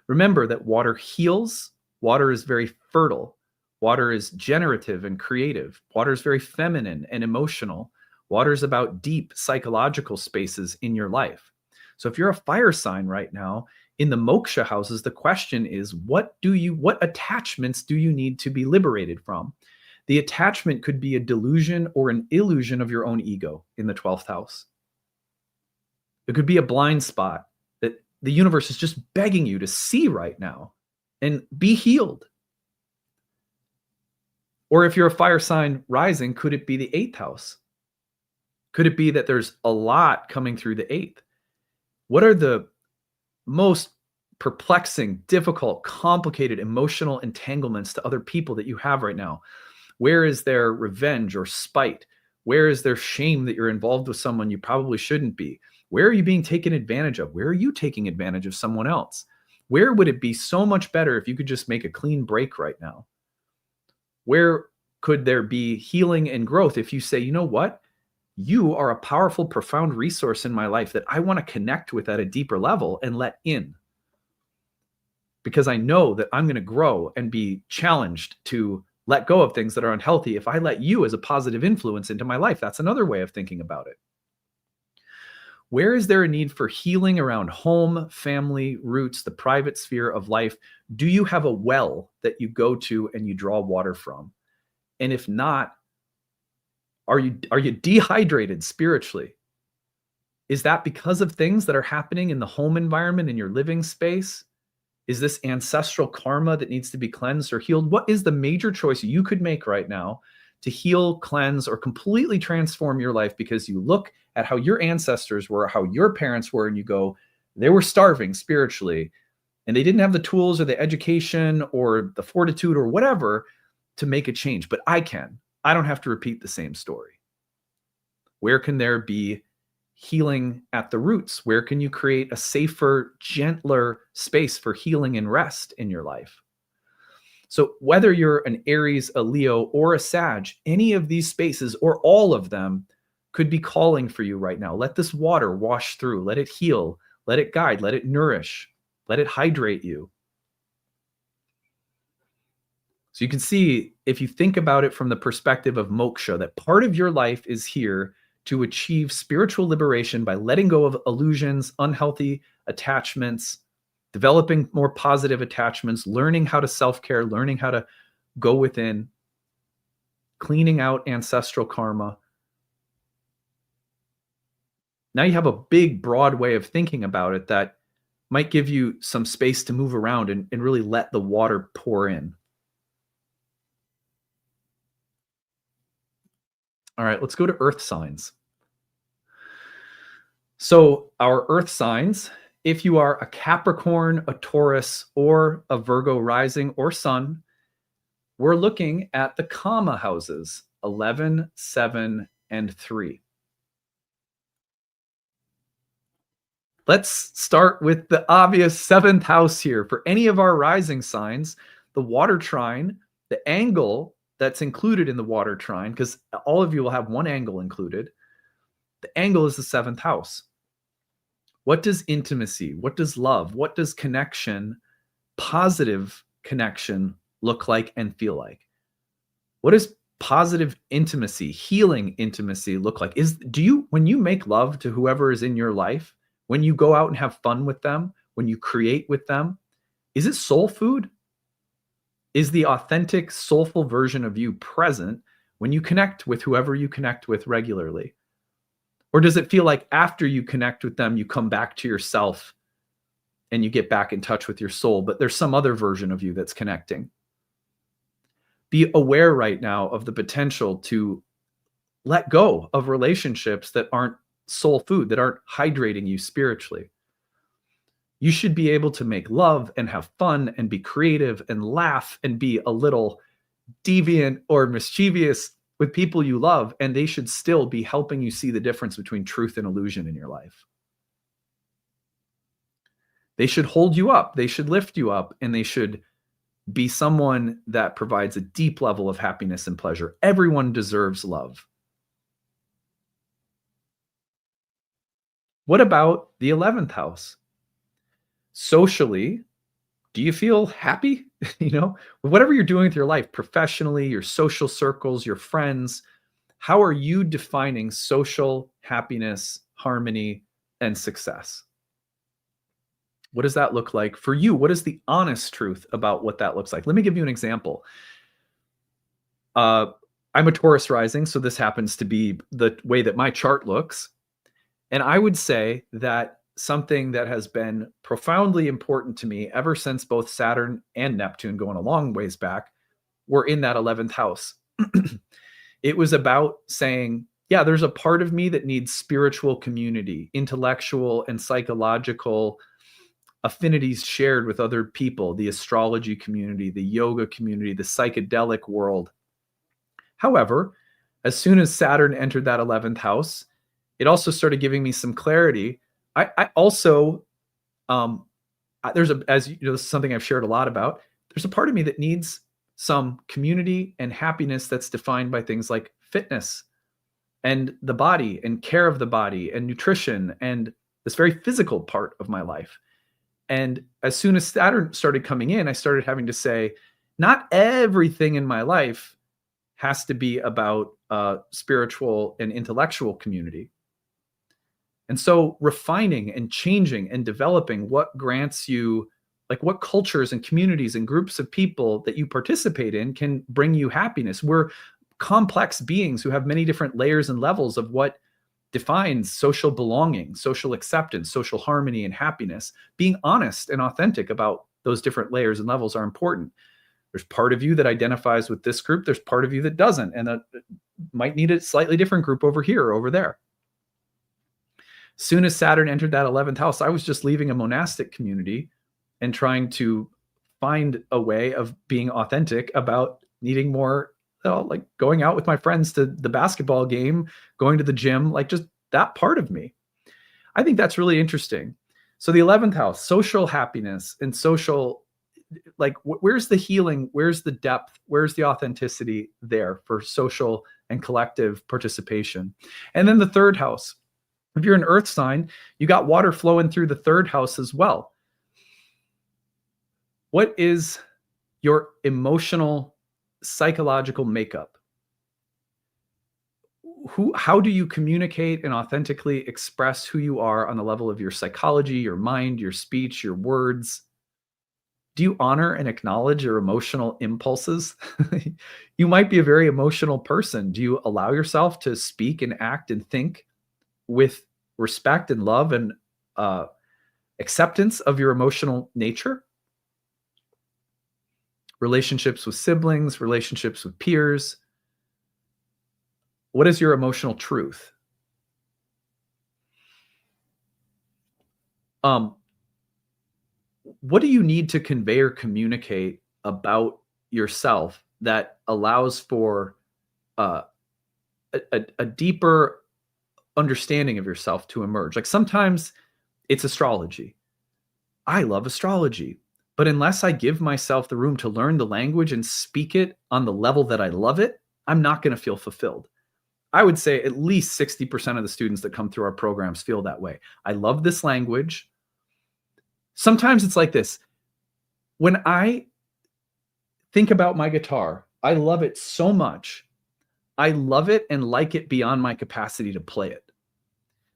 Remember that water heals. Water is very fertile. Water is generative and creative. Water is very feminine and emotional. Water is about deep psychological spaces in your life. So if you're a fire sign right now, in the moksha houses, the question is, what attachments do you need to be liberated from? The attachment could be a delusion or an illusion of your own ego in the 12th house. It could be a blind spot that the universe is just begging you to see right now and be healed. Or if you're a fire sign rising, could it be the 8th house? Could it be that there's a lot coming through the 8th? What are the most perplexing, difficult, complicated emotional entanglements to other people that you have right now? Where is there revenge or spite? Where is there shame that you're involved with someone you probably shouldn't be? Where are you being taken advantage of? Where are you taking advantage of someone else? Where would it be so much better if you could just make a clean break right now? Where could there be healing and growth if you say, you know what? You are a powerful, profound resource in my life that I want to connect with at a deeper level and let in. Because I know that I'm going to grow and be challenged to let go of things that are unhealthy if I let you as a positive influence into my life. That's another way of thinking about it. Where is there a need for healing around home, family, roots, the private sphere of life? Do you have a well that you go to and you draw water from? And if not, are you dehydrated spiritually? Is that because of things that are happening in the home environment, in your living space? Is this ancestral karma that needs to be cleansed or healed? What is the major choice you could make right now to heal, cleanse, or completely transform your life because you look at how your ancestors were, how your parents were, and you go, they were starving spiritually, and they didn't have the tools or the education or the fortitude or whatever to make a change, but I can. I don't have to repeat the same story. Where can there be healing at the roots? Where can you create a safer, gentler space for healing and rest in your life? So whether you're an Aries, a Leo, or a Sag, any of these spaces or all of them could be calling for you right now. Let this water wash through. Let it heal. Let it guide. Let it nourish. Let it hydrate you. So you can see, if you think about it from the perspective of moksha, that part of your life is here to achieve spiritual liberation by letting go of illusions, unhealthy attachments, developing more positive attachments, learning how to self-care, learning how to go within, cleaning out ancestral karma. Now you have a big, broad way of thinking about it that might give you some space to move around and really let the water pour in. All right, let's go to earth signs. So our earth signs, if you are a Capricorn, a Taurus, or a Virgo rising or sun, we're looking at the comma houses, 11, 7, and 3. Let's start with the obvious 7th house here. For any of our rising signs, the water trine, the angle that's included in the water trine, because all of you will have one angle included, the angle is the 7th house. What does intimacy, what does love, what does connection, positive connection look like and feel like? What does positive intimacy, healing intimacy look like? When you make love to whoever is in your life, when you go out and have fun with them, when you create with them, is it soul food? Is the authentic, soulful version of you present when you connect with whoever you connect with regularly? Or does it feel like after you connect with them, you come back to yourself and you get back in touch with your soul, but there's some other version of you that's connecting? Be aware right now of the potential to let go of relationships that aren't soul food, that aren't hydrating you spiritually. You should be able to make love and have fun and be creative and laugh and be a little deviant or mischievous with people you love, and they should still be helping you see the difference between truth and illusion in your life. They should hold you up, they should lift you up, and they should be someone that provides a deep level of happiness and pleasure. Everyone deserves love. What about the 11th house? Socially, do you feel happy? With whatever you're doing with your life, professionally, your social circles, your friends, how are you defining social happiness, harmony, and success? What does that look like for you? What is the honest truth about what that looks like? Let me give you an example. I'm a Taurus rising, so this happens to be the way that my chart looks. And I would say that something that has been profoundly important to me ever since both Saturn and Neptune, going a long ways back, were in that 11th house. It was about saying, yeah, there's a part of me that needs spiritual community, intellectual and psychological affinities shared with other people, the astrology community, the yoga community, the psychedelic world. However, as soon as Saturn entered that 11th house, it also started giving me some clarity. I also, as you know, this is something I've shared a lot about. There's a part of me that needs some community and happiness that's defined by things like fitness and the body and care of the body and nutrition and this very physical part of my life. And as soon as Saturn started coming in, I started having to say, not everything in my life has to be about spiritual and intellectual community. And so refining and changing and developing what grants you, like what cultures and communities and groups of people that you participate in can bring you happiness. We're complex beings who have many different layers and levels of what defines social belonging, social acceptance, social harmony, and happiness. Being honest and authentic about those different layers and levels are important. There's part of you that identifies with this group. There's part of you that doesn't, and that might need a slightly different group over here or over there. Soon as Saturn entered that 11th house, I was just leaving a monastic community and trying to find a way of being authentic about needing more, like going out with my friends to the basketball game, going to the gym, like just that part of me. I think that's really interesting. So the 11th house, social happiness and social, like where's the healing? Where's the depth? Where's the authenticity there for social and collective participation? And then the 3rd house. If you're an earth sign, you got water flowing through the 3rd house as well. What is your emotional, psychological makeup? How do you communicate and authentically express who you are on the level of your psychology, your mind, your speech, your words? Do you honor and acknowledge your emotional impulses? You might be a very emotional person. Do you allow yourself to speak and act and think with respect and love and acceptance of your emotional nature? Relationships with siblings, relationships with peers. What is your emotional truth? What do you need to convey or communicate about yourself that allows for a deeper understanding of yourself to emerge? Like sometimes it's astrology. I love astrology, but unless I give myself the room to learn the language and speak it on the level that I love it, I'm not going to feel fulfilled. I would say at least 60% of the students that come through our programs feel that way. I love this language. Sometimes it's like this. When I think about my guitar, I love it so much. I love it and like it beyond my capacity to play it.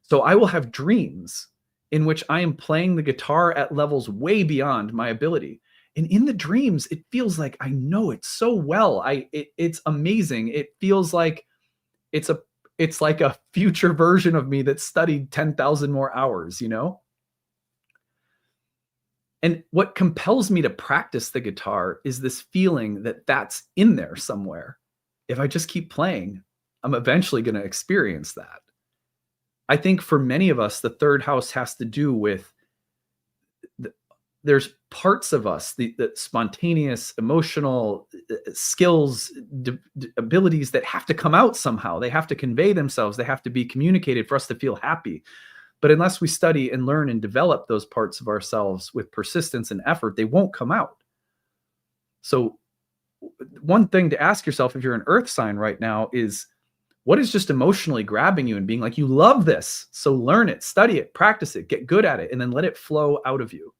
So I will have dreams in which I am playing the guitar at levels way beyond my ability. And in the dreams, it feels like I know it so well. It's amazing. It feels like it's a it's like a future version of me that studied 10,000 more hours, you know? And what compels me to practice the guitar is this feeling that that's in there somewhere. If I just keep playing, I'm eventually going to experience that. I think for many of us, the third house has to do with there's parts of us, the spontaneous, emotional skills, abilities that have to come out somehow. They have to convey themselves. They have to be communicated for us to feel happy. But unless we study and learn and develop those parts of ourselves with persistence and effort, they won't come out. So one thing to ask yourself if you're an earth sign right now is, what is just emotionally grabbing you and being like, you love this, so learn it, study it, practice it, get good at it, and then let it flow out of you.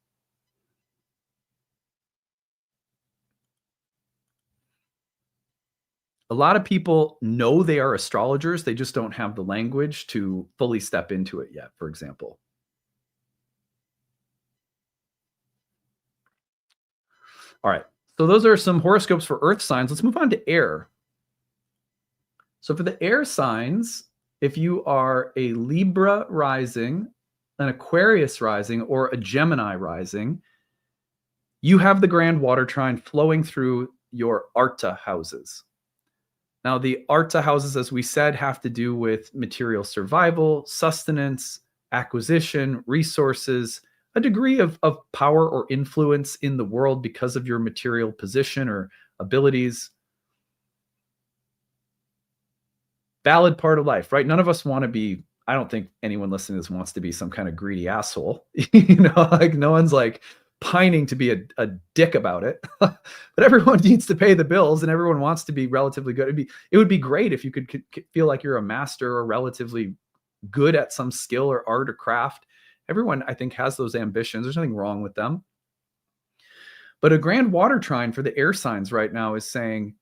A lot of people know they are astrologers. They just don't have the language to fully step into it yet, for example. All right. So those are some horoscopes for earth signs. Let's move on to air. So for the air signs, if you are a Libra rising, an Aquarius rising, or a Gemini rising, you have the Grand Water Trine flowing through your Arta houses. Now, the Arta houses, as we said, have to do with material survival, sustenance, acquisition, resources, a degree of power or influence in the world because of your material position or abilities. Valid part of life, right? None of us want to be, I don't think anyone listening to this wants to be some kind of greedy asshole. You know, like no one's like pining to be a dick about it. But everyone needs to pay the bills and everyone wants to be relatively good. It would be great if you could feel like you're a master or relatively good at some skill or art or craft. Everyone, I think, has those ambitions. There's nothing wrong with them. But a Grand Water Trine for the air signs right now is saying,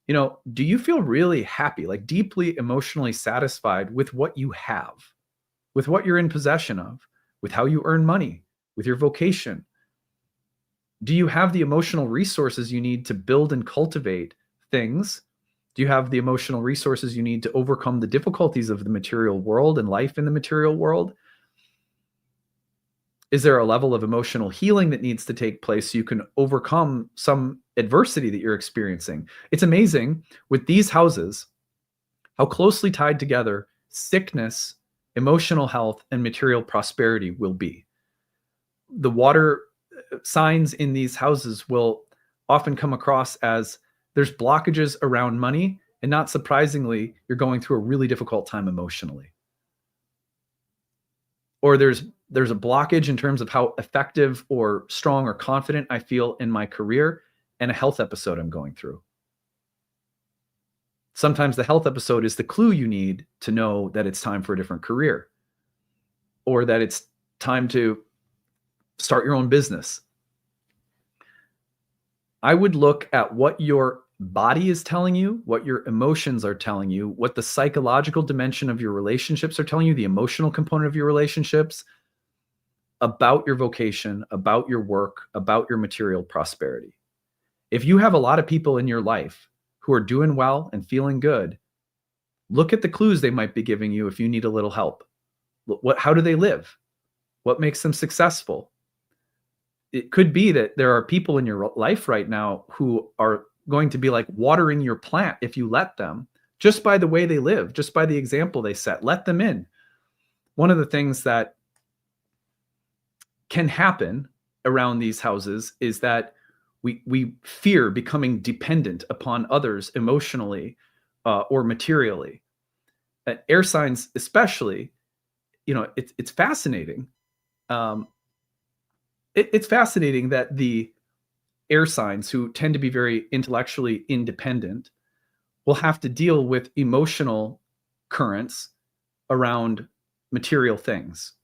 you know, do you feel really happy, like deeply emotionally satisfied with what you have, with what you're in possession of, with how you earn money, with your vocation? Do you have the emotional resources you need to build and cultivate things? Do you have the emotional resources you need to overcome the difficulties of the material world and life in the material world? Is there a level of emotional healing that needs to take place so you can overcome some adversity that you're experiencing? It's amazing with these houses how closely tied together sickness, emotional health, and material prosperity will be. The water signs in these houses will often come across as there's blockages around money, and not surprisingly, you're going through a really difficult time emotionally. Or there's a blockage in terms of how effective or strong or confident I feel in my career, and a health episode I'm going through. Sometimes the health episode is the clue you need to know that it's time for a different career, or that it's time to start your own business. I would look at what your body is telling you, what your emotions are telling you, what the psychological dimension of your relationships are telling you, the emotional component of your relationships, about your vocation, about your work, about your material prosperity. If you have a lot of people in your life who are doing well and feeling good, look at the clues they might be giving you if you need a little help. How do they live? What makes them successful? It could be that there are people in your life right now who are going to be like watering your plant if you let them, just by the way they live, just by the example they set. Let them in. One of the things that can happen around these houses is that we fear becoming dependent upon others emotionally or materially. Air signs especially, you know, it's fascinating. It's fascinating that the air signs, who tend to be very intellectually independent, will have to deal with emotional currents around material things.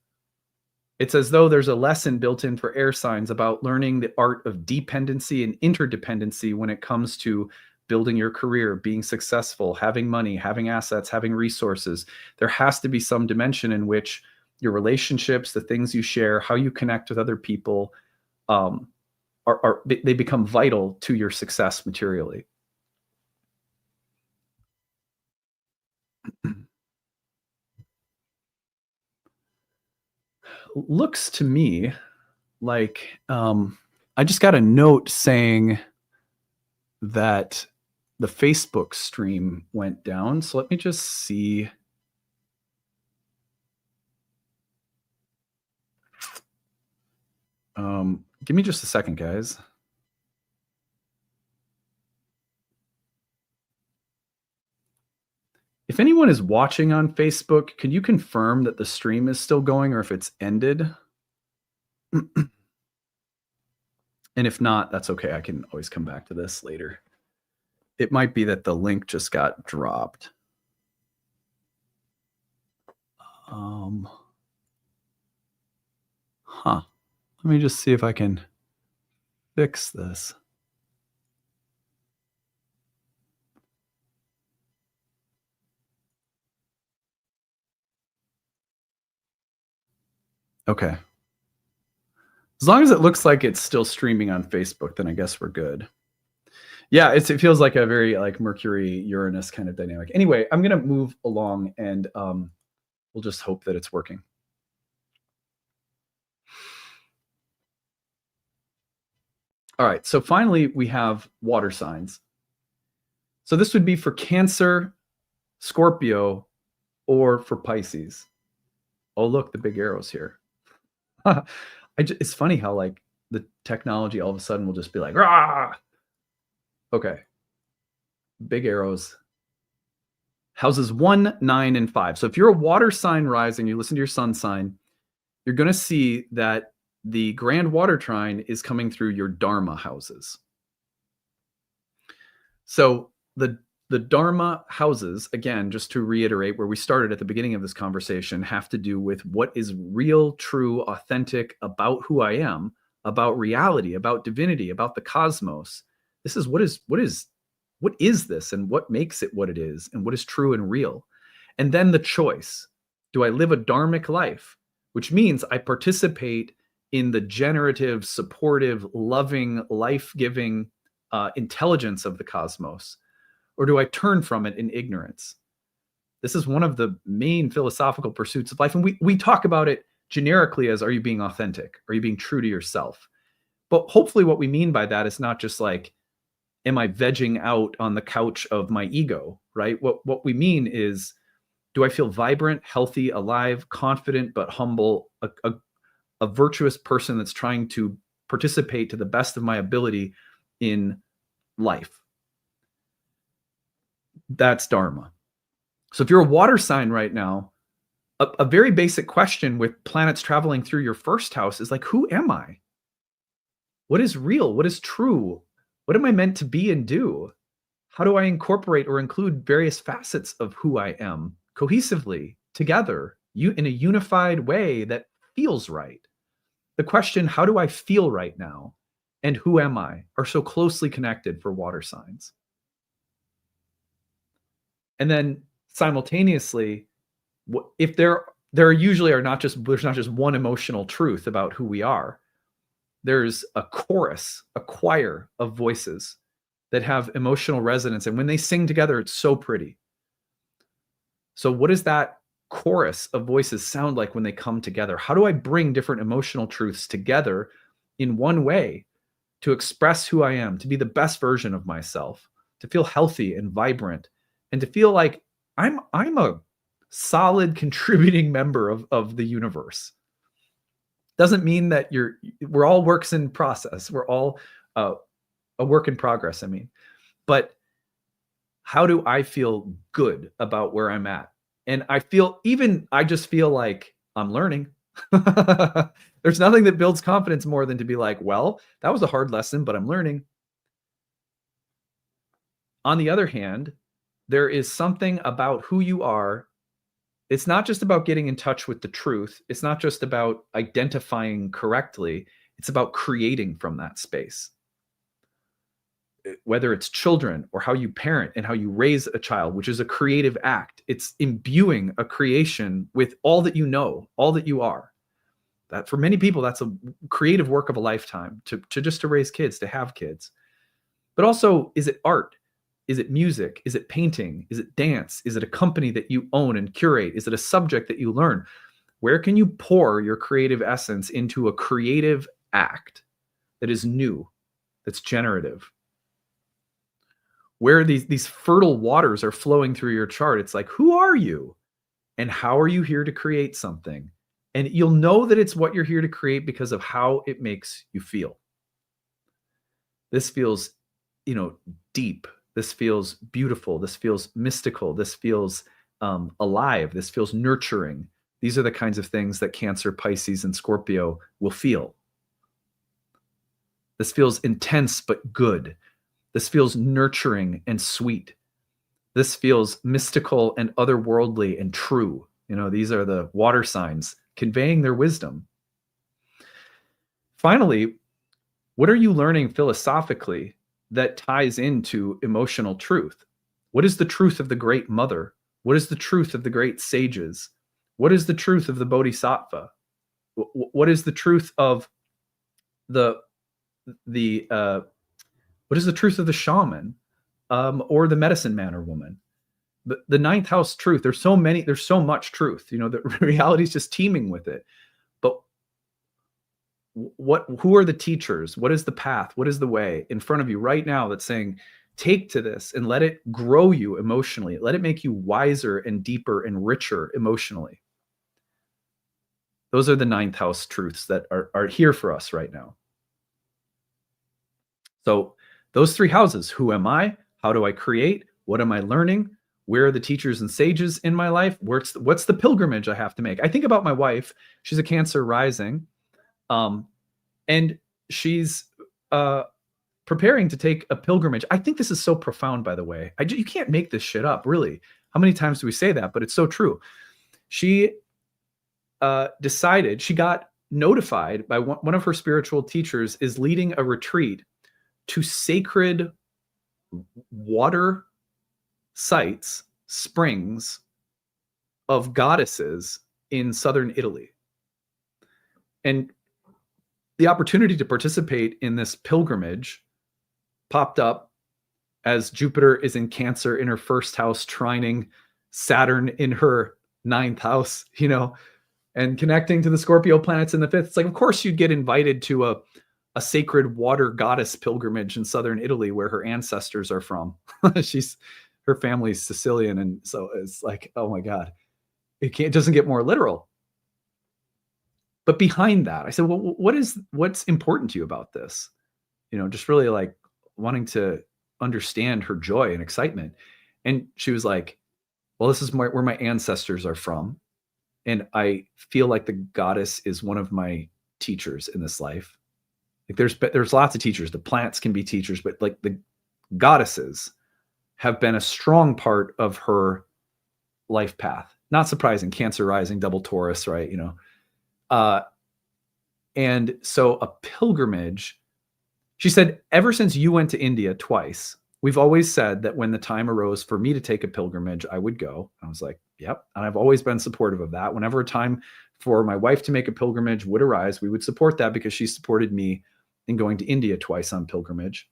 It's as though there's a lesson built in for air signs about learning the art of dependency and interdependency when it comes to building your career, being successful, having money, having assets, having resources. There has to be some dimension in which your relationships, the things you share, how you connect with other people, they become vital to your success materially. Looks to me like I just got a note saying that the Facebook stream went down. So let me just see. Give me just a second, guys. If anyone is watching on Facebook, can you confirm that the stream is still going or if it's ended? And if not, that's okay. I can always come back to this later. It might be that the link just got dropped. Let me just see if I can fix this. Okay. As long as it looks like it's still streaming on Facebook, then I guess we're good. Yeah, it feels like a very like Mercury, Uranus kind of dynamic. Anyway, I'm going to move along and we'll just hope that it's working. All right, so finally we have water signs. So this would be for Cancer, Scorpio, or for Pisces. Oh, look, the big arrows here. It's funny how like the technology all of a sudden will just be like, rah! Okay. Big arrows. Houses 1, 9, and 5. So if you're a water sign rising, you listen to your sun sign, you're going to see that the Grand Water Trine is coming through your Dharma houses. So the Dharma houses, again, just to reiterate where we started at the beginning of this conversation, have to do with what is real, true, authentic about who I am, about reality, about divinity, about the cosmos. This is what is this and what makes it what it is and what is true and real. And then the choice. Do I live a dharmic life? Which means I participate in the generative, supportive, loving, life-giving intelligence of the cosmos. Or do I turn from it in ignorance? This is one of the main philosophical pursuits of life. And we talk about it generically as, are you being authentic? Are you being true to yourself? But hopefully what we mean by that is not just like, am I vegging out on the couch of my ego, right? What we mean is, do I feel vibrant, healthy, alive, confident, but humble, a virtuous person that's trying to participate to the best of my ability in life? That's Dharma. So if you're a water sign right now, a very basic question with planets traveling through your first house is like, who am I? What is real? What is true? What am I meant to be and do? How do I incorporate or include various facets of who I am cohesively together in a unified way that feels right? The question, how do I feel right now? And who am I? Are so closely connected for water signs. And then simultaneously, if there usually are there's not just one emotional truth about who we are. There's a chorus, a choir of voices that have emotional resonance. And when they sing together, it's so pretty. So what does that chorus of voices sound like when they come together? How do I bring different emotional truths together in one way to express who I am, to be the best version of myself, to feel healthy and vibrant, and to feel like I'm a solid contributing member of the universe? Doesn't mean that we're all works in process. We're all a work in progress, I mean. But how do I feel good about where I'm at? And I just feel like I'm learning. There's nothing that builds confidence more than to be like, well, that was a hard lesson, but I'm learning. On the other hand, there is something about who you are. It's not just about getting in touch with the truth. It's not just about identifying correctly. It's about creating from that space. Whether it's children or how you parent and how you raise a child, which is a creative act. It's imbuing a creation with all that you know, all that you are. That for many people, that's a creative work of a lifetime to just to raise kids, to have kids. But also, is it art? Is it music? Is it painting? Is it dance? Is it a company that you own and curate? Is it a subject that you learn? Where can you pour your creative essence into a creative act that is new, that's generative? Where these fertile waters are flowing through your chart, it's like, who are you? And how are you here to create something? And you'll know that it's what you're here to create because of how it makes you feel. This feels, deep. This feels beautiful. This feels mystical. This feels alive. This feels nurturing. These are the kinds of things that Cancer, Pisces, and Scorpio will feel. This feels intense but good. This feels nurturing and sweet. This feels mystical and otherworldly and true. These are the water signs conveying their wisdom. Finally, what are you learning philosophically that ties into emotional truth? What is the truth of the great mother? What is the truth of the great sages? What is the truth of the bodhisattva? What is the truth of what is the truth of the shaman or the medicine man or woman? The ninth house truth. There's so much truth. The reality is just teeming with it. But who are the teachers? What is the path? What is the way in front of you right now that's saying, take to this and let it grow you emotionally. Let it make you wiser and deeper and richer emotionally. Those are the ninth house truths that are here for us right now. So those three houses: who am I? How do I create? What am I learning? Where are the teachers and sages in my life? What's the pilgrimage I have to make? I think about my wife. She's a Cancer rising, and she's preparing to take a pilgrimage. I think this is so profound, by the way. You can't make this shit up, really. How many times do we say that? But it's so true. She decided, she got notified by one of her spiritual teachers is leading a retreat to sacred water sites, springs of goddesses in southern Italy. And the opportunity to participate in this pilgrimage popped up as Jupiter is in Cancer in her first house, trining Saturn in her ninth house, and connecting to the Scorpio planets in the fifth. It's like, of course you'd get invited to a sacred water goddess pilgrimage in southern Italy where her ancestors are from. Her family's Sicilian. And so it's like, oh my God, it doesn't get more literal. But behind that, I said, well, what's important to you about this? Just really like wanting to understand her joy and excitement. And she was like, well, this is where my ancestors are from. And I feel like the goddess is one of my teachers in this life. Like there's lots of teachers. The plants can be teachers, but like the goddesses have been a strong part of her life path. Not surprising, Cancer rising, double Taurus, right? And so a pilgrimage, she said, ever since you went to India twice, we've always said that when the time arose for me to take a pilgrimage, I would go. I was like, yep. And I've always been supportive of that. Whenever a time for my wife to make a pilgrimage would arise, we would support that because she supported me in going to India twice on pilgrimage.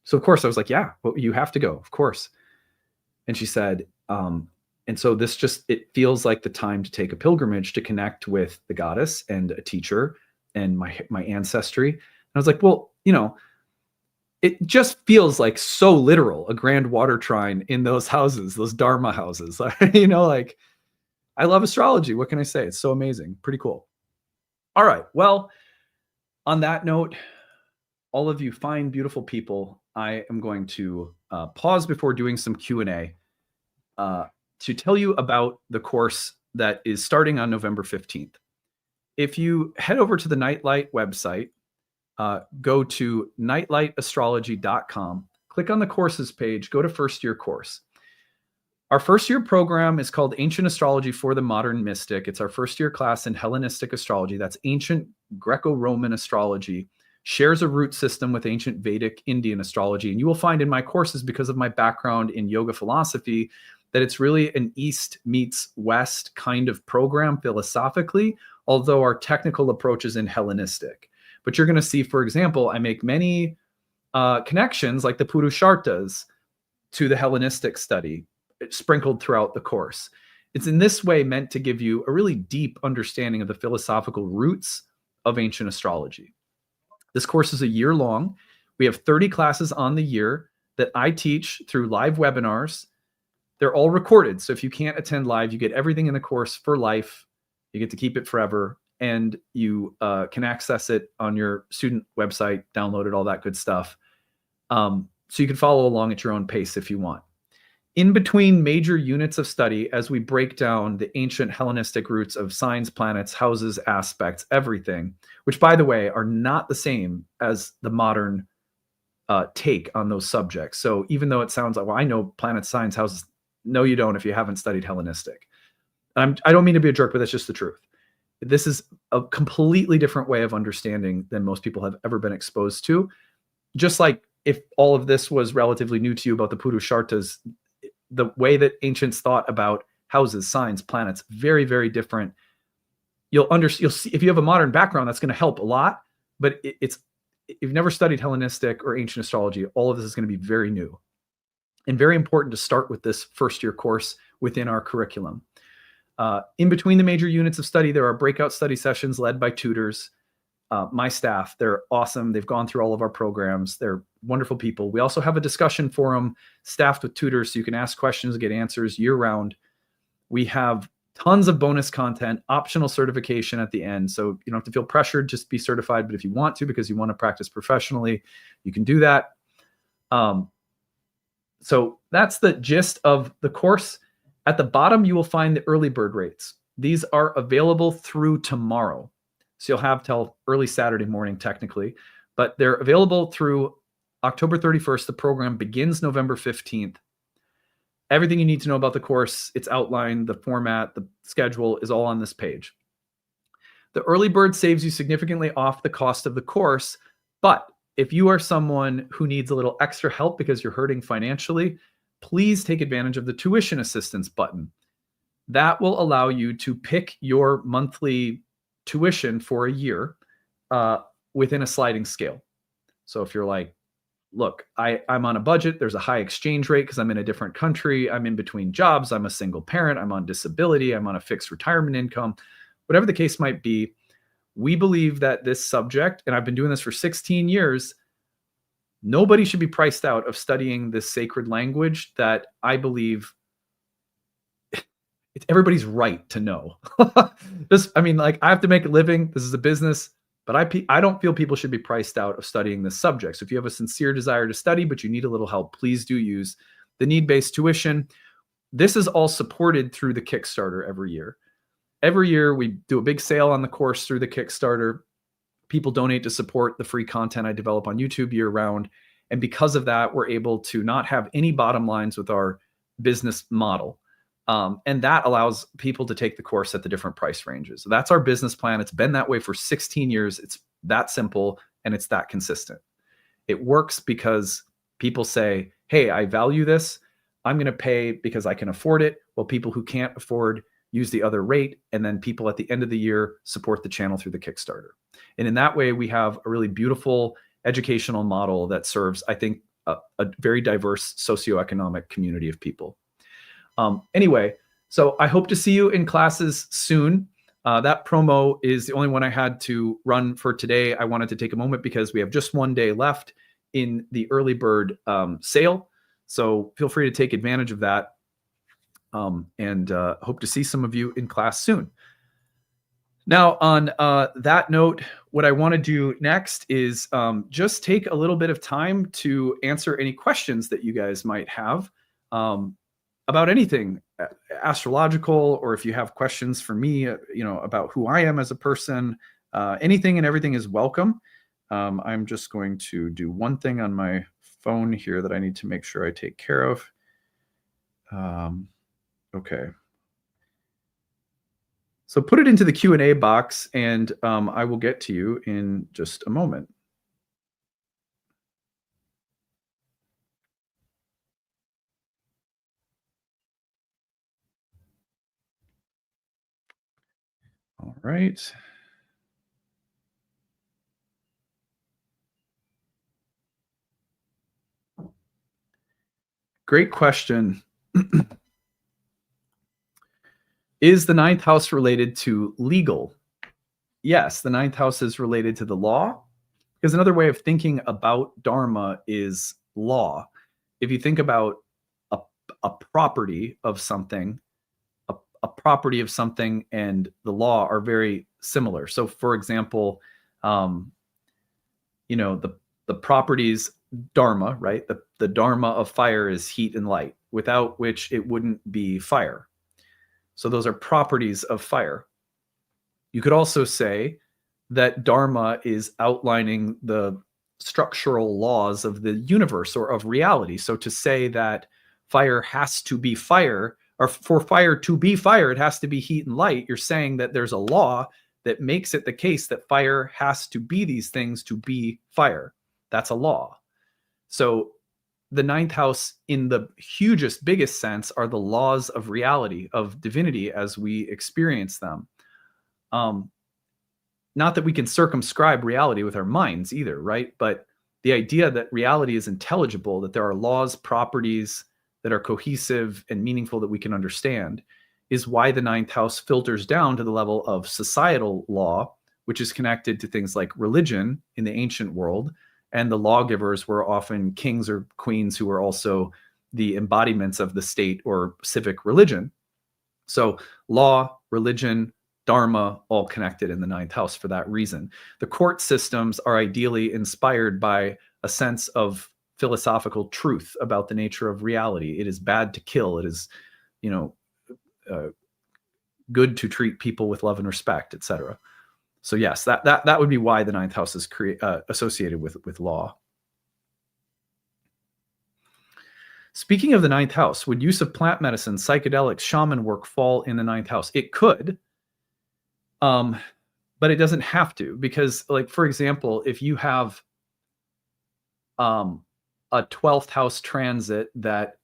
So of course I was like, yeah, well, you have to go, of course. And she said, and so it feels like the time to take a pilgrimage to connect with the goddess and a teacher and my ancestry. And I was like, well, it just feels like so literal, a grand water trine in those houses, those Dharma houses. Like I love astrology. What can I say? It's so amazing. Pretty cool. All right. Well, on that note, all of you fine, beautiful people, I am going to pause before doing some Q&A to tell you about the course that is starting on November 15th. If you head over to the Nightlight website, go to nightlightastrology.com, click on the courses page, go to first year course. Our first year program is called Ancient Astrology for the Modern Mystic. It's our first year class in Hellenistic astrology. That's ancient Greco-Roman astrology, shares a root system with ancient Vedic Indian astrology. And you will find in my courses, because of my background in yoga philosophy, that it's really an East meets West kind of program philosophically, although our technical approach is in Hellenistic. But you're going to see, for example, I make many connections like the Purushartas to the Hellenistic study sprinkled throughout the course. It's in this way meant to give you a really deep understanding of the philosophical roots of ancient astrology. This course is a year long. We have 30 classes on the year that I teach through live webinars. They're all recorded. So if you can't attend live, you get everything in the course for life. You get to keep it forever. And you can access it on your student website, download it, all that good stuff. So you can follow along at your own pace if you want. In between major units of study, as we break down the ancient Hellenistic roots of signs, planets, houses, aspects, everything, which, by the way, are not the same as the modern take on those subjects. So even though it sounds like, well, I know planets, signs, houses, no, you don't if you haven't studied Hellenistic. I don't mean to be a jerk, but that's just the truth. This is a completely different way of understanding than most people have ever been exposed to. Just like if all of this was relatively new to you about the Purushartas, the way that ancients thought about houses, signs, planets, very, very different. You'll see if you have a modern background, that's going to help a lot. But if you've never studied Hellenistic or ancient astrology, all of this is going to be very new and very important to start with this first year course within our curriculum. In between the major units of study, there are breakout study sessions led by tutors. My staff, they're awesome. They've gone through all of our programs. They're wonderful people. We also have a discussion forum staffed with tutors so you can ask questions and get answers year round. We have tons of bonus content, optional certification at the end. So you don't have to feel pressured, just be certified. But if you want to, because you want to practice professionally, you can do that. So that's the gist of the course. At the bottom, you will find the early bird rates. These are available through tomorrow. So you'll have till early Saturday morning, technically, but they're available through October 31st. The program begins November 15th. Everything you need to know about the course, its outline, the format, the schedule is all on this page. The early bird saves you significantly off the cost of the course, but if you are someone who needs a little extra help because you're hurting financially, please take advantage of the tuition assistance button. That will allow you to pick your monthly tuition for a year within a sliding scale. So if you're like, look, I'm on a budget, there's a high exchange rate because I'm in a different country, I'm in between jobs, I'm a single parent, I'm on disability, I'm on a fixed retirement income, whatever the case might be, we believe that this subject, and I've been doing this for 16 years, nobody should be priced out of studying this sacred language that I believe it's everybody's right to know. I have to make a living. This is a business, but I don't feel people should be priced out of studying this subject. So if you have a sincere desire to study, but you need a little help, please do use the need-based tuition. This is all supported through the Kickstarter every year. Every year we do a big sale on the course through the Kickstarter. People donate to support the free content I develop on YouTube year round. And because of that, we're able to not have any bottom lines with our business model. And that allows people to take the course at the different price ranges. So that's our business plan. It's been that way for 16 years. It's that simple and it's that consistent. It works because people say, hey, I value this. I'm going to pay because I can afford it. While people who can't afford use the other rate. And then people at the end of the year support the channel through the Kickstarter. And in that way, we have a really beautiful educational model that serves, I think, a very diverse socioeconomic community of people. Anyway, so I hope to see you in classes soon. That promo is the only one I had to run for today. I wanted to take a moment because we have just one day left in the early bird sale. So feel free to take advantage of that. And hope to see some of you in class soon. Now, on that note, what I want to do next is just take a little bit of time to answer any questions that you guys might have about anything astrological, or if you have questions for me, about who I am as a person. Anything and everything is welcome. I'm just going to do one thing on my phone here that I need to make sure I take care of. Okay. So put it into the Q&A box and I will get to you in just a moment. All right. Great question. Is the ninth house related to legal? Yes, the ninth house is related to the law, because another way of thinking about dharma is law. If you think about a, a property of something, a property of something and the law are very similar. So, for example, um, the properties dharma, right? The dharma of fire is heat and light, without which it wouldn't be fire. So those are properties of fire. You could also say that dharma is outlining the structural laws of the universe or of reality. So to say that fire has to be fire, or for fire to be fire, it has to be heat and light, you're saying that there's a law that makes it the case that fire has to be these things to be fire. That's a law. So the ninth house, in the hugest, biggest sense, are the laws of reality, of divinity as we experience them. Not that we can circumscribe reality with our minds either, right? But the idea that reality is intelligible, that there are laws, properties that are cohesive and meaningful that we can understand, is why the ninth house filters down to the level of societal law, which is connected to things like religion in the ancient world. And the lawgivers were often kings or queens who were also the embodiments of the state or civic religion. So law, religion, dharma, all connected in the ninth house for that reason. The court systems are ideally inspired by a sense of philosophical truth about the nature of reality. It is bad to kill. It is, good to treat people with love and respect, etc. So yes, that would be why the ninth house is associated with law. Speaking of the ninth house, would use of plant medicine, psychedelics, shaman work fall in the ninth house? It could, but it doesn't have to, because, like, for example, if you have a 12th house transit that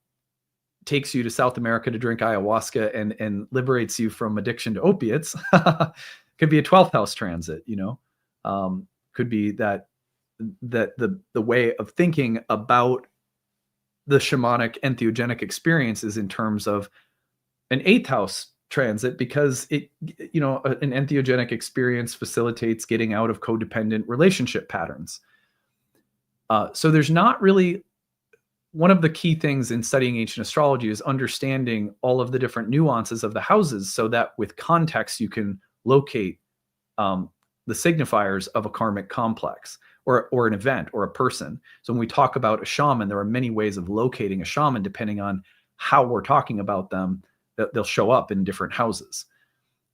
takes you to South America to drink ayahuasca and liberates you from addiction to opiates, could be a 12th house transit, could be that the way of thinking about the shamanic entheogenic experiences in terms of an 8th house transit, because an entheogenic experience facilitates getting out of codependent relationship patterns. So there's not really, one of the key things in studying ancient astrology is understanding all of the different nuances of the houses, so that with context you can locate the signifiers of a karmic complex or an event or a person. So when we talk about a shaman, there are many ways of locating a shaman depending on how we're talking about them. They'll show up in different houses.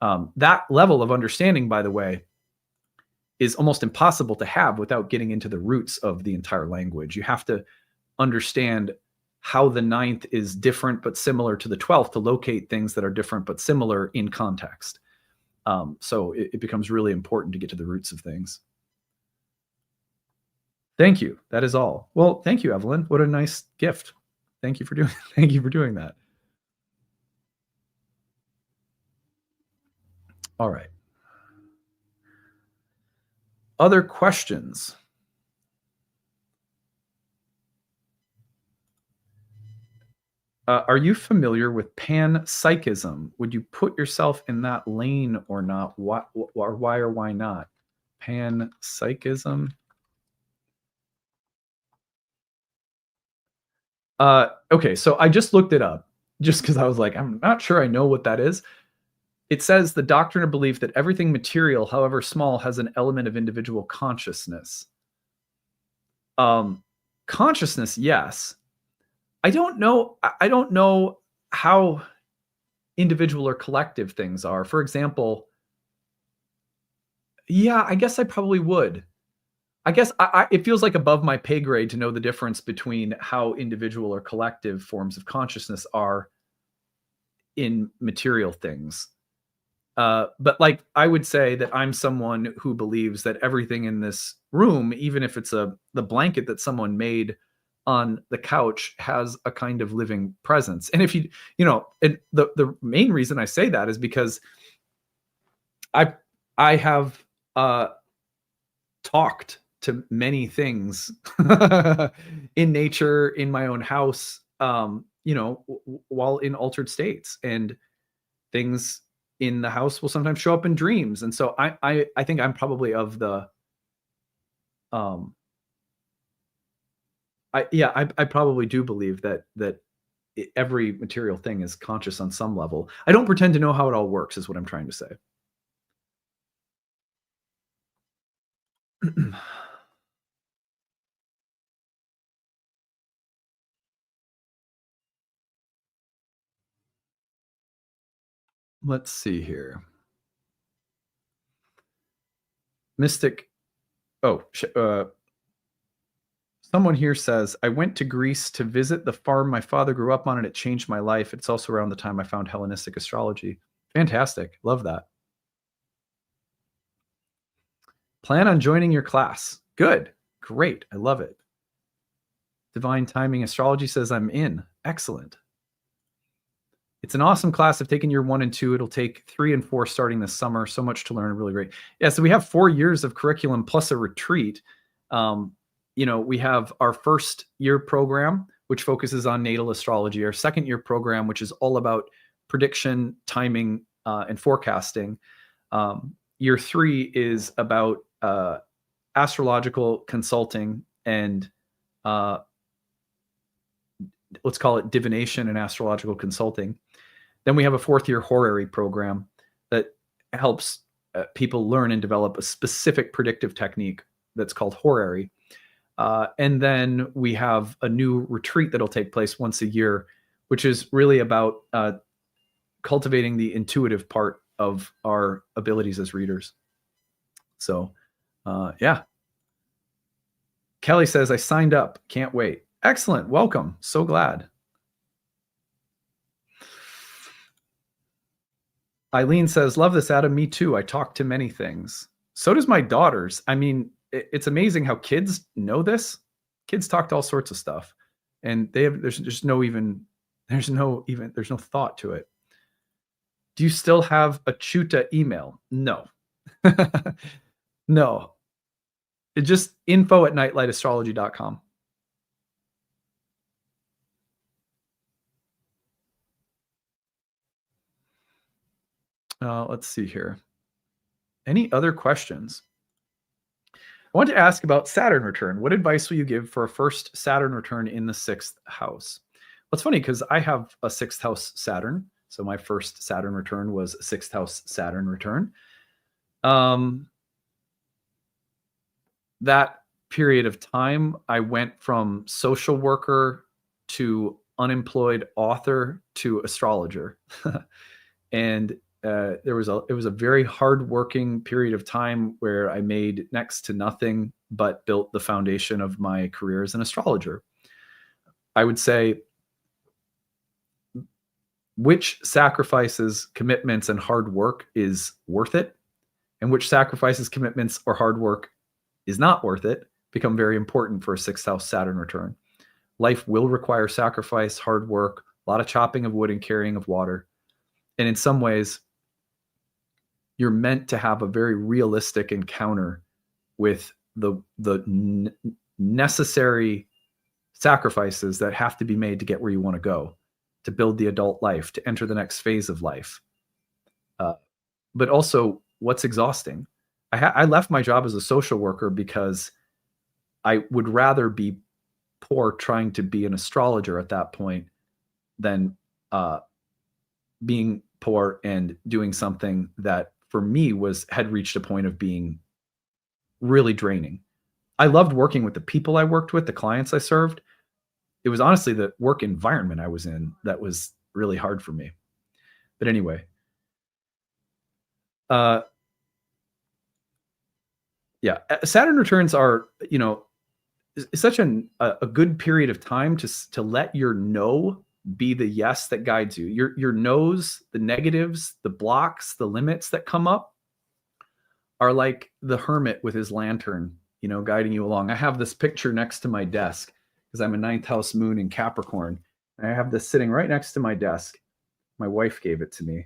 That level of understanding, by the way, is almost impossible to have without getting into the roots of the entire language. You have to understand how the ninth is different but similar to the 12th to locate things that are different but similar in context. So it becomes really important to get to the roots of things. Thank you. That is all. Well, thank you, Evelyn. What a nice gift. Thank you for doing that. All right. Other questions? Are you familiar with panpsychism? Would you put yourself in that lane or not? Why or why not? Panpsychism. Okay, so I just looked it up just because I was like, I'm not sure I know what that is. It says the doctrine or belief that everything material, however small, has an element of individual consciousness. Consciousness, yes. I don't know how individual or collective things are. For example, yeah, I guess I probably would. I guess it feels like above my pay grade to know the difference between how individual or collective forms of consciousness are in material things. But like, I would say that I'm someone who believes that everything in this room, even if it's the blanket that someone made on the couch, has a kind of living presence. And if and the main reason I say that is because I have talked to many things in nature, in my own house, while in altered states, and things in the house will sometimes show up in dreams. And so I think I'm probably of the um I probably do believe that every material thing is conscious on some level. I don't pretend to know how it all works, is what I'm trying to say. Let's see here. Mystic. Oh, someone here says, I went to Greece to visit the farm my father grew up on, and it changed my life. It's also around the time I found Hellenistic astrology. Fantastic. Love that. Plan on joining your class. Good. Great. I love it. Divine Timing Astrology says I'm in. Excellent. It's an awesome class. I've taken year 1 and 2. It'll take 3 and 4 starting this summer. So much to learn. Really great. Yeah. So we have 4 years of curriculum plus a retreat. We have our first year program, which focuses on natal astrology, our second year program, which is all about prediction, timing, and forecasting. Year 3 is about astrological consulting and let's call it divination and astrological consulting. Then we have a 4th year horary program that helps people learn and develop a specific predictive technique that's called horary. And then we have a new retreat that'll take place once a year, which is really about cultivating the intuitive part of our abilities as readers. So, yeah. Kelly says, I signed up. Can't wait. Excellent. Welcome. So glad. Eileen says, love this, Adam. Me too. I talk to many things. So does my daughters. I mean, it's amazing how kids know this. Kids talk to all sorts of stuff, and there's no thought to it. Do you still have a Chuta email? No. No. It's just info@nightlightastrology.com. Let's see here. Any other questions? I want to ask about Saturn return. What advice will you give for a first Saturn return in the 6th house? Well, it's funny because I have a 6th house Saturn. So my first Saturn return was a 6th house Saturn return. That period of time, I went from social worker to unemployed author to astrologer. And it was a very hardworking period of time where I made next to nothing but built the foundation of my career as an astrologer. I would say which sacrifices, commitments, and hard work is worth it, and which sacrifices, commitments, or hard work is not worth it, become very important for a 6th house Saturn return. Life will require sacrifice, hard work, a lot of chopping of wood and carrying of water. And in some ways, you're meant to have a very realistic encounter with the necessary sacrifices that have to be made to get where you want to go, to build the adult life, to enter the next phase of life. But also, what's exhausting? I left my job as a social worker because I would rather be poor trying to be an astrologer at that point than being poor and doing something that for me had reached a point of being really draining. I loved working with the people I worked with, the clients I served. It was honestly the work environment I was in that was really hard for me. But anyway, yeah, Saturn returns are, such a good period of time to let your no be the yes that guides you. Your no's, the negatives, the blocks, the limits that come up are like the hermit with his lantern, guiding you along. I have this picture next to my desk because I'm a 9th house moon in Capricorn. And I have this sitting right next to my desk. My wife gave it to me.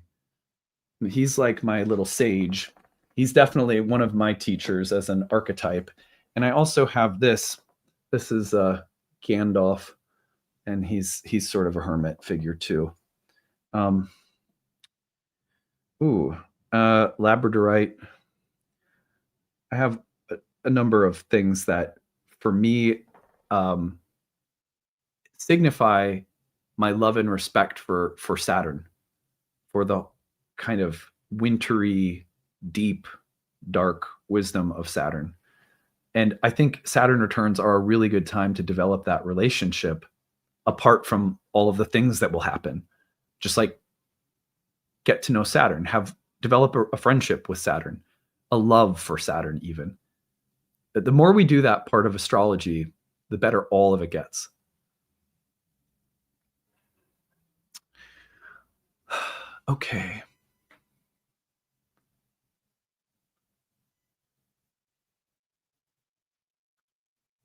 He's like my little sage. He's definitely one of my teachers as an archetype. And I also have this. This is Gandalf, and he's sort of a hermit figure too. Labradorite. I have a number of things that, for me, signify my love and respect for Saturn, for the kind of wintry, deep, dark wisdom of Saturn. And I think Saturn returns are a really good time to develop that relationship, apart from all of the things that will happen. Just like get to know Saturn, develop a friendship with Saturn, a love for Saturn even. But the more we do that part of astrology, the better all of it gets. Okay.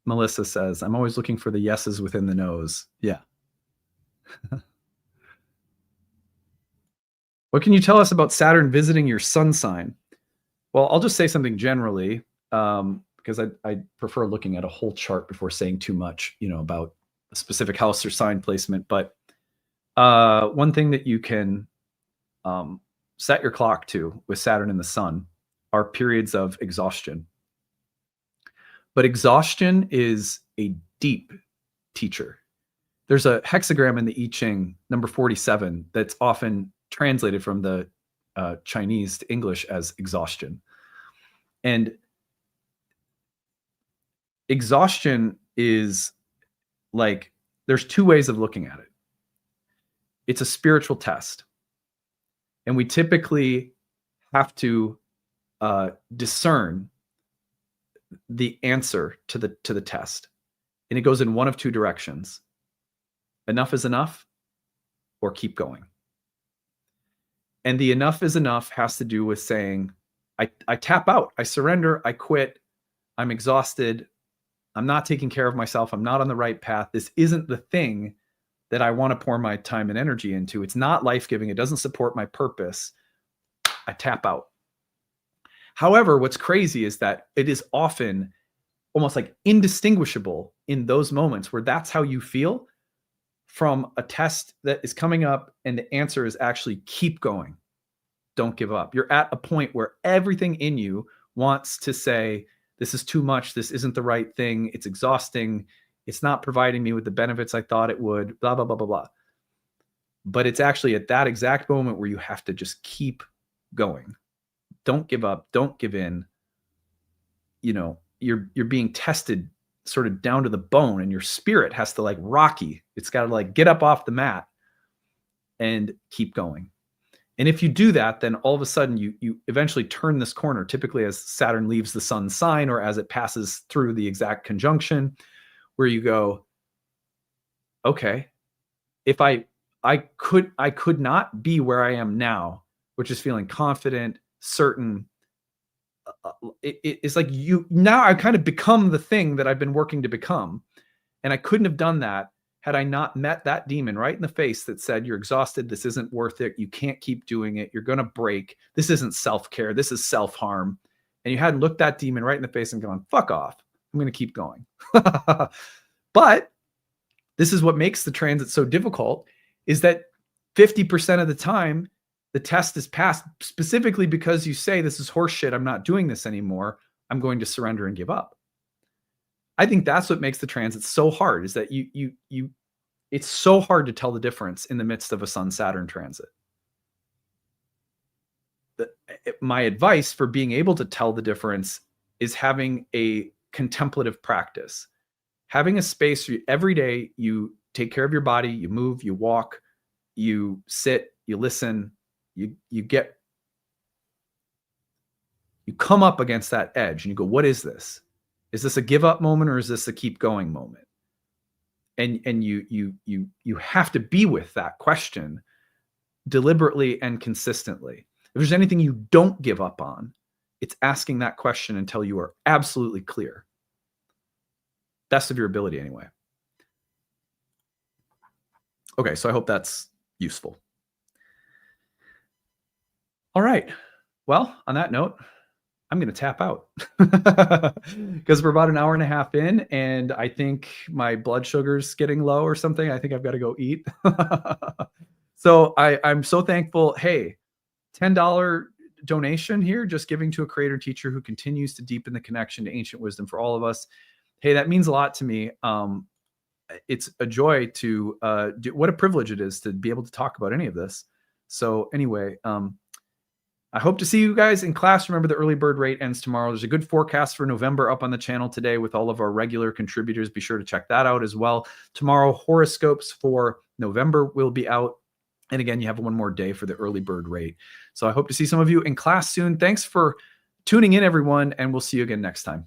Melissa says, I'm always looking for the yeses within the no's. Yeah. What can you tell us about Saturn visiting your sun sign? Well, I'll just say something generally, because I prefer looking at a whole chart before saying too much, about a specific house or sign placement. But one thing that you can set your clock to with Saturn and the sun are periods of exhaustion. But exhaustion is a deep teacher. There's a hexagram in the I Ching, number 47, that's often translated from the Chinese to English as exhaustion. And exhaustion is like, there's two ways of looking at it. It's a spiritual test. And we typically have to discern the answer to the test. And it goes in one of two directions. Enough is enough, or keep going. And the enough is enough has to do with saying, I tap out, I surrender, I quit, I'm exhausted, I'm not taking care of myself, I'm not on the right path. This isn't the thing that I want to pour my time and energy into. It's not life-giving. It doesn't support my purpose. I tap out. However, what's crazy is that it is often almost like indistinguishable in those moments where that's how you feel, from a test that is coming up and the answer is actually keep going. Don't give up. You're at a point where everything in you wants to say, this is too much. This isn't the right thing. It's exhausting. It's not providing me with the benefits I thought it would, blah, blah, blah, blah, blah. But it's actually at that exact moment where you have to just keep going. Don't give up. Don't give in. You're being tested sort of down to the bone, and your spirit has to, like Rocky, it's got to like get up off the mat and keep going. And if you do that, then all of a sudden you eventually turn this corner, typically as Saturn leaves the sun sign or as it passes through the exact conjunction, where you go, okay, if I could not be where I am now, which is feeling confident, certain. It's like now I kind of become the thing that I've been working to become. And I couldn't have done that had I not met that demon right in the face that said, you're exhausted. This isn't worth it. You can't keep doing it. You're going to break. This isn't self-care. This is self-harm. And you hadn't looked that demon right in the face and gone, fuck off. I'm going to keep going. But this is what makes the transit so difficult, is that 50% of the time, the test is passed specifically because you say, this is horse shit. I'm not doing this anymore. I'm going to surrender and give up. I think that's what makes the transit so hard, is that it's so hard to tell the difference in the midst of a Sun-Saturn transit. My advice for being able to tell the difference is having a contemplative practice, having a space where every day you take care of your body, you move, you walk, you sit, you listen, you come up against that edge and you go, what is this? Is this a give up moment or is this a keep going moment? And you have to be with that question deliberately and consistently. If there's anything you don't give up on, it's asking that question until you are absolutely clear. Best of your ability anyway. Okay, so I hope that's useful. All right. Well, on that note, I'm going to tap out because we're about an hour and a half in, and I think my blood sugar's getting low or something. I think I've got to go eat. So I'm so thankful. Hey, $10 donation here, just giving to a creator teacher who continues to deepen the connection to ancient wisdom for all of us. Hey, that means a lot to me. It's a joy to what a privilege it is to be able to talk about any of this. So anyway, I hope to see you guys in class. Remember, the early bird rate ends tomorrow. There's a good forecast for November up on the channel today with all of our regular contributors. Be sure to check that out as well. Tomorrow, horoscopes for November will be out. And again, you have one more day for the early bird rate. So I hope to see some of you in class soon. Thanks for tuning in, everyone, and we'll see you again next time.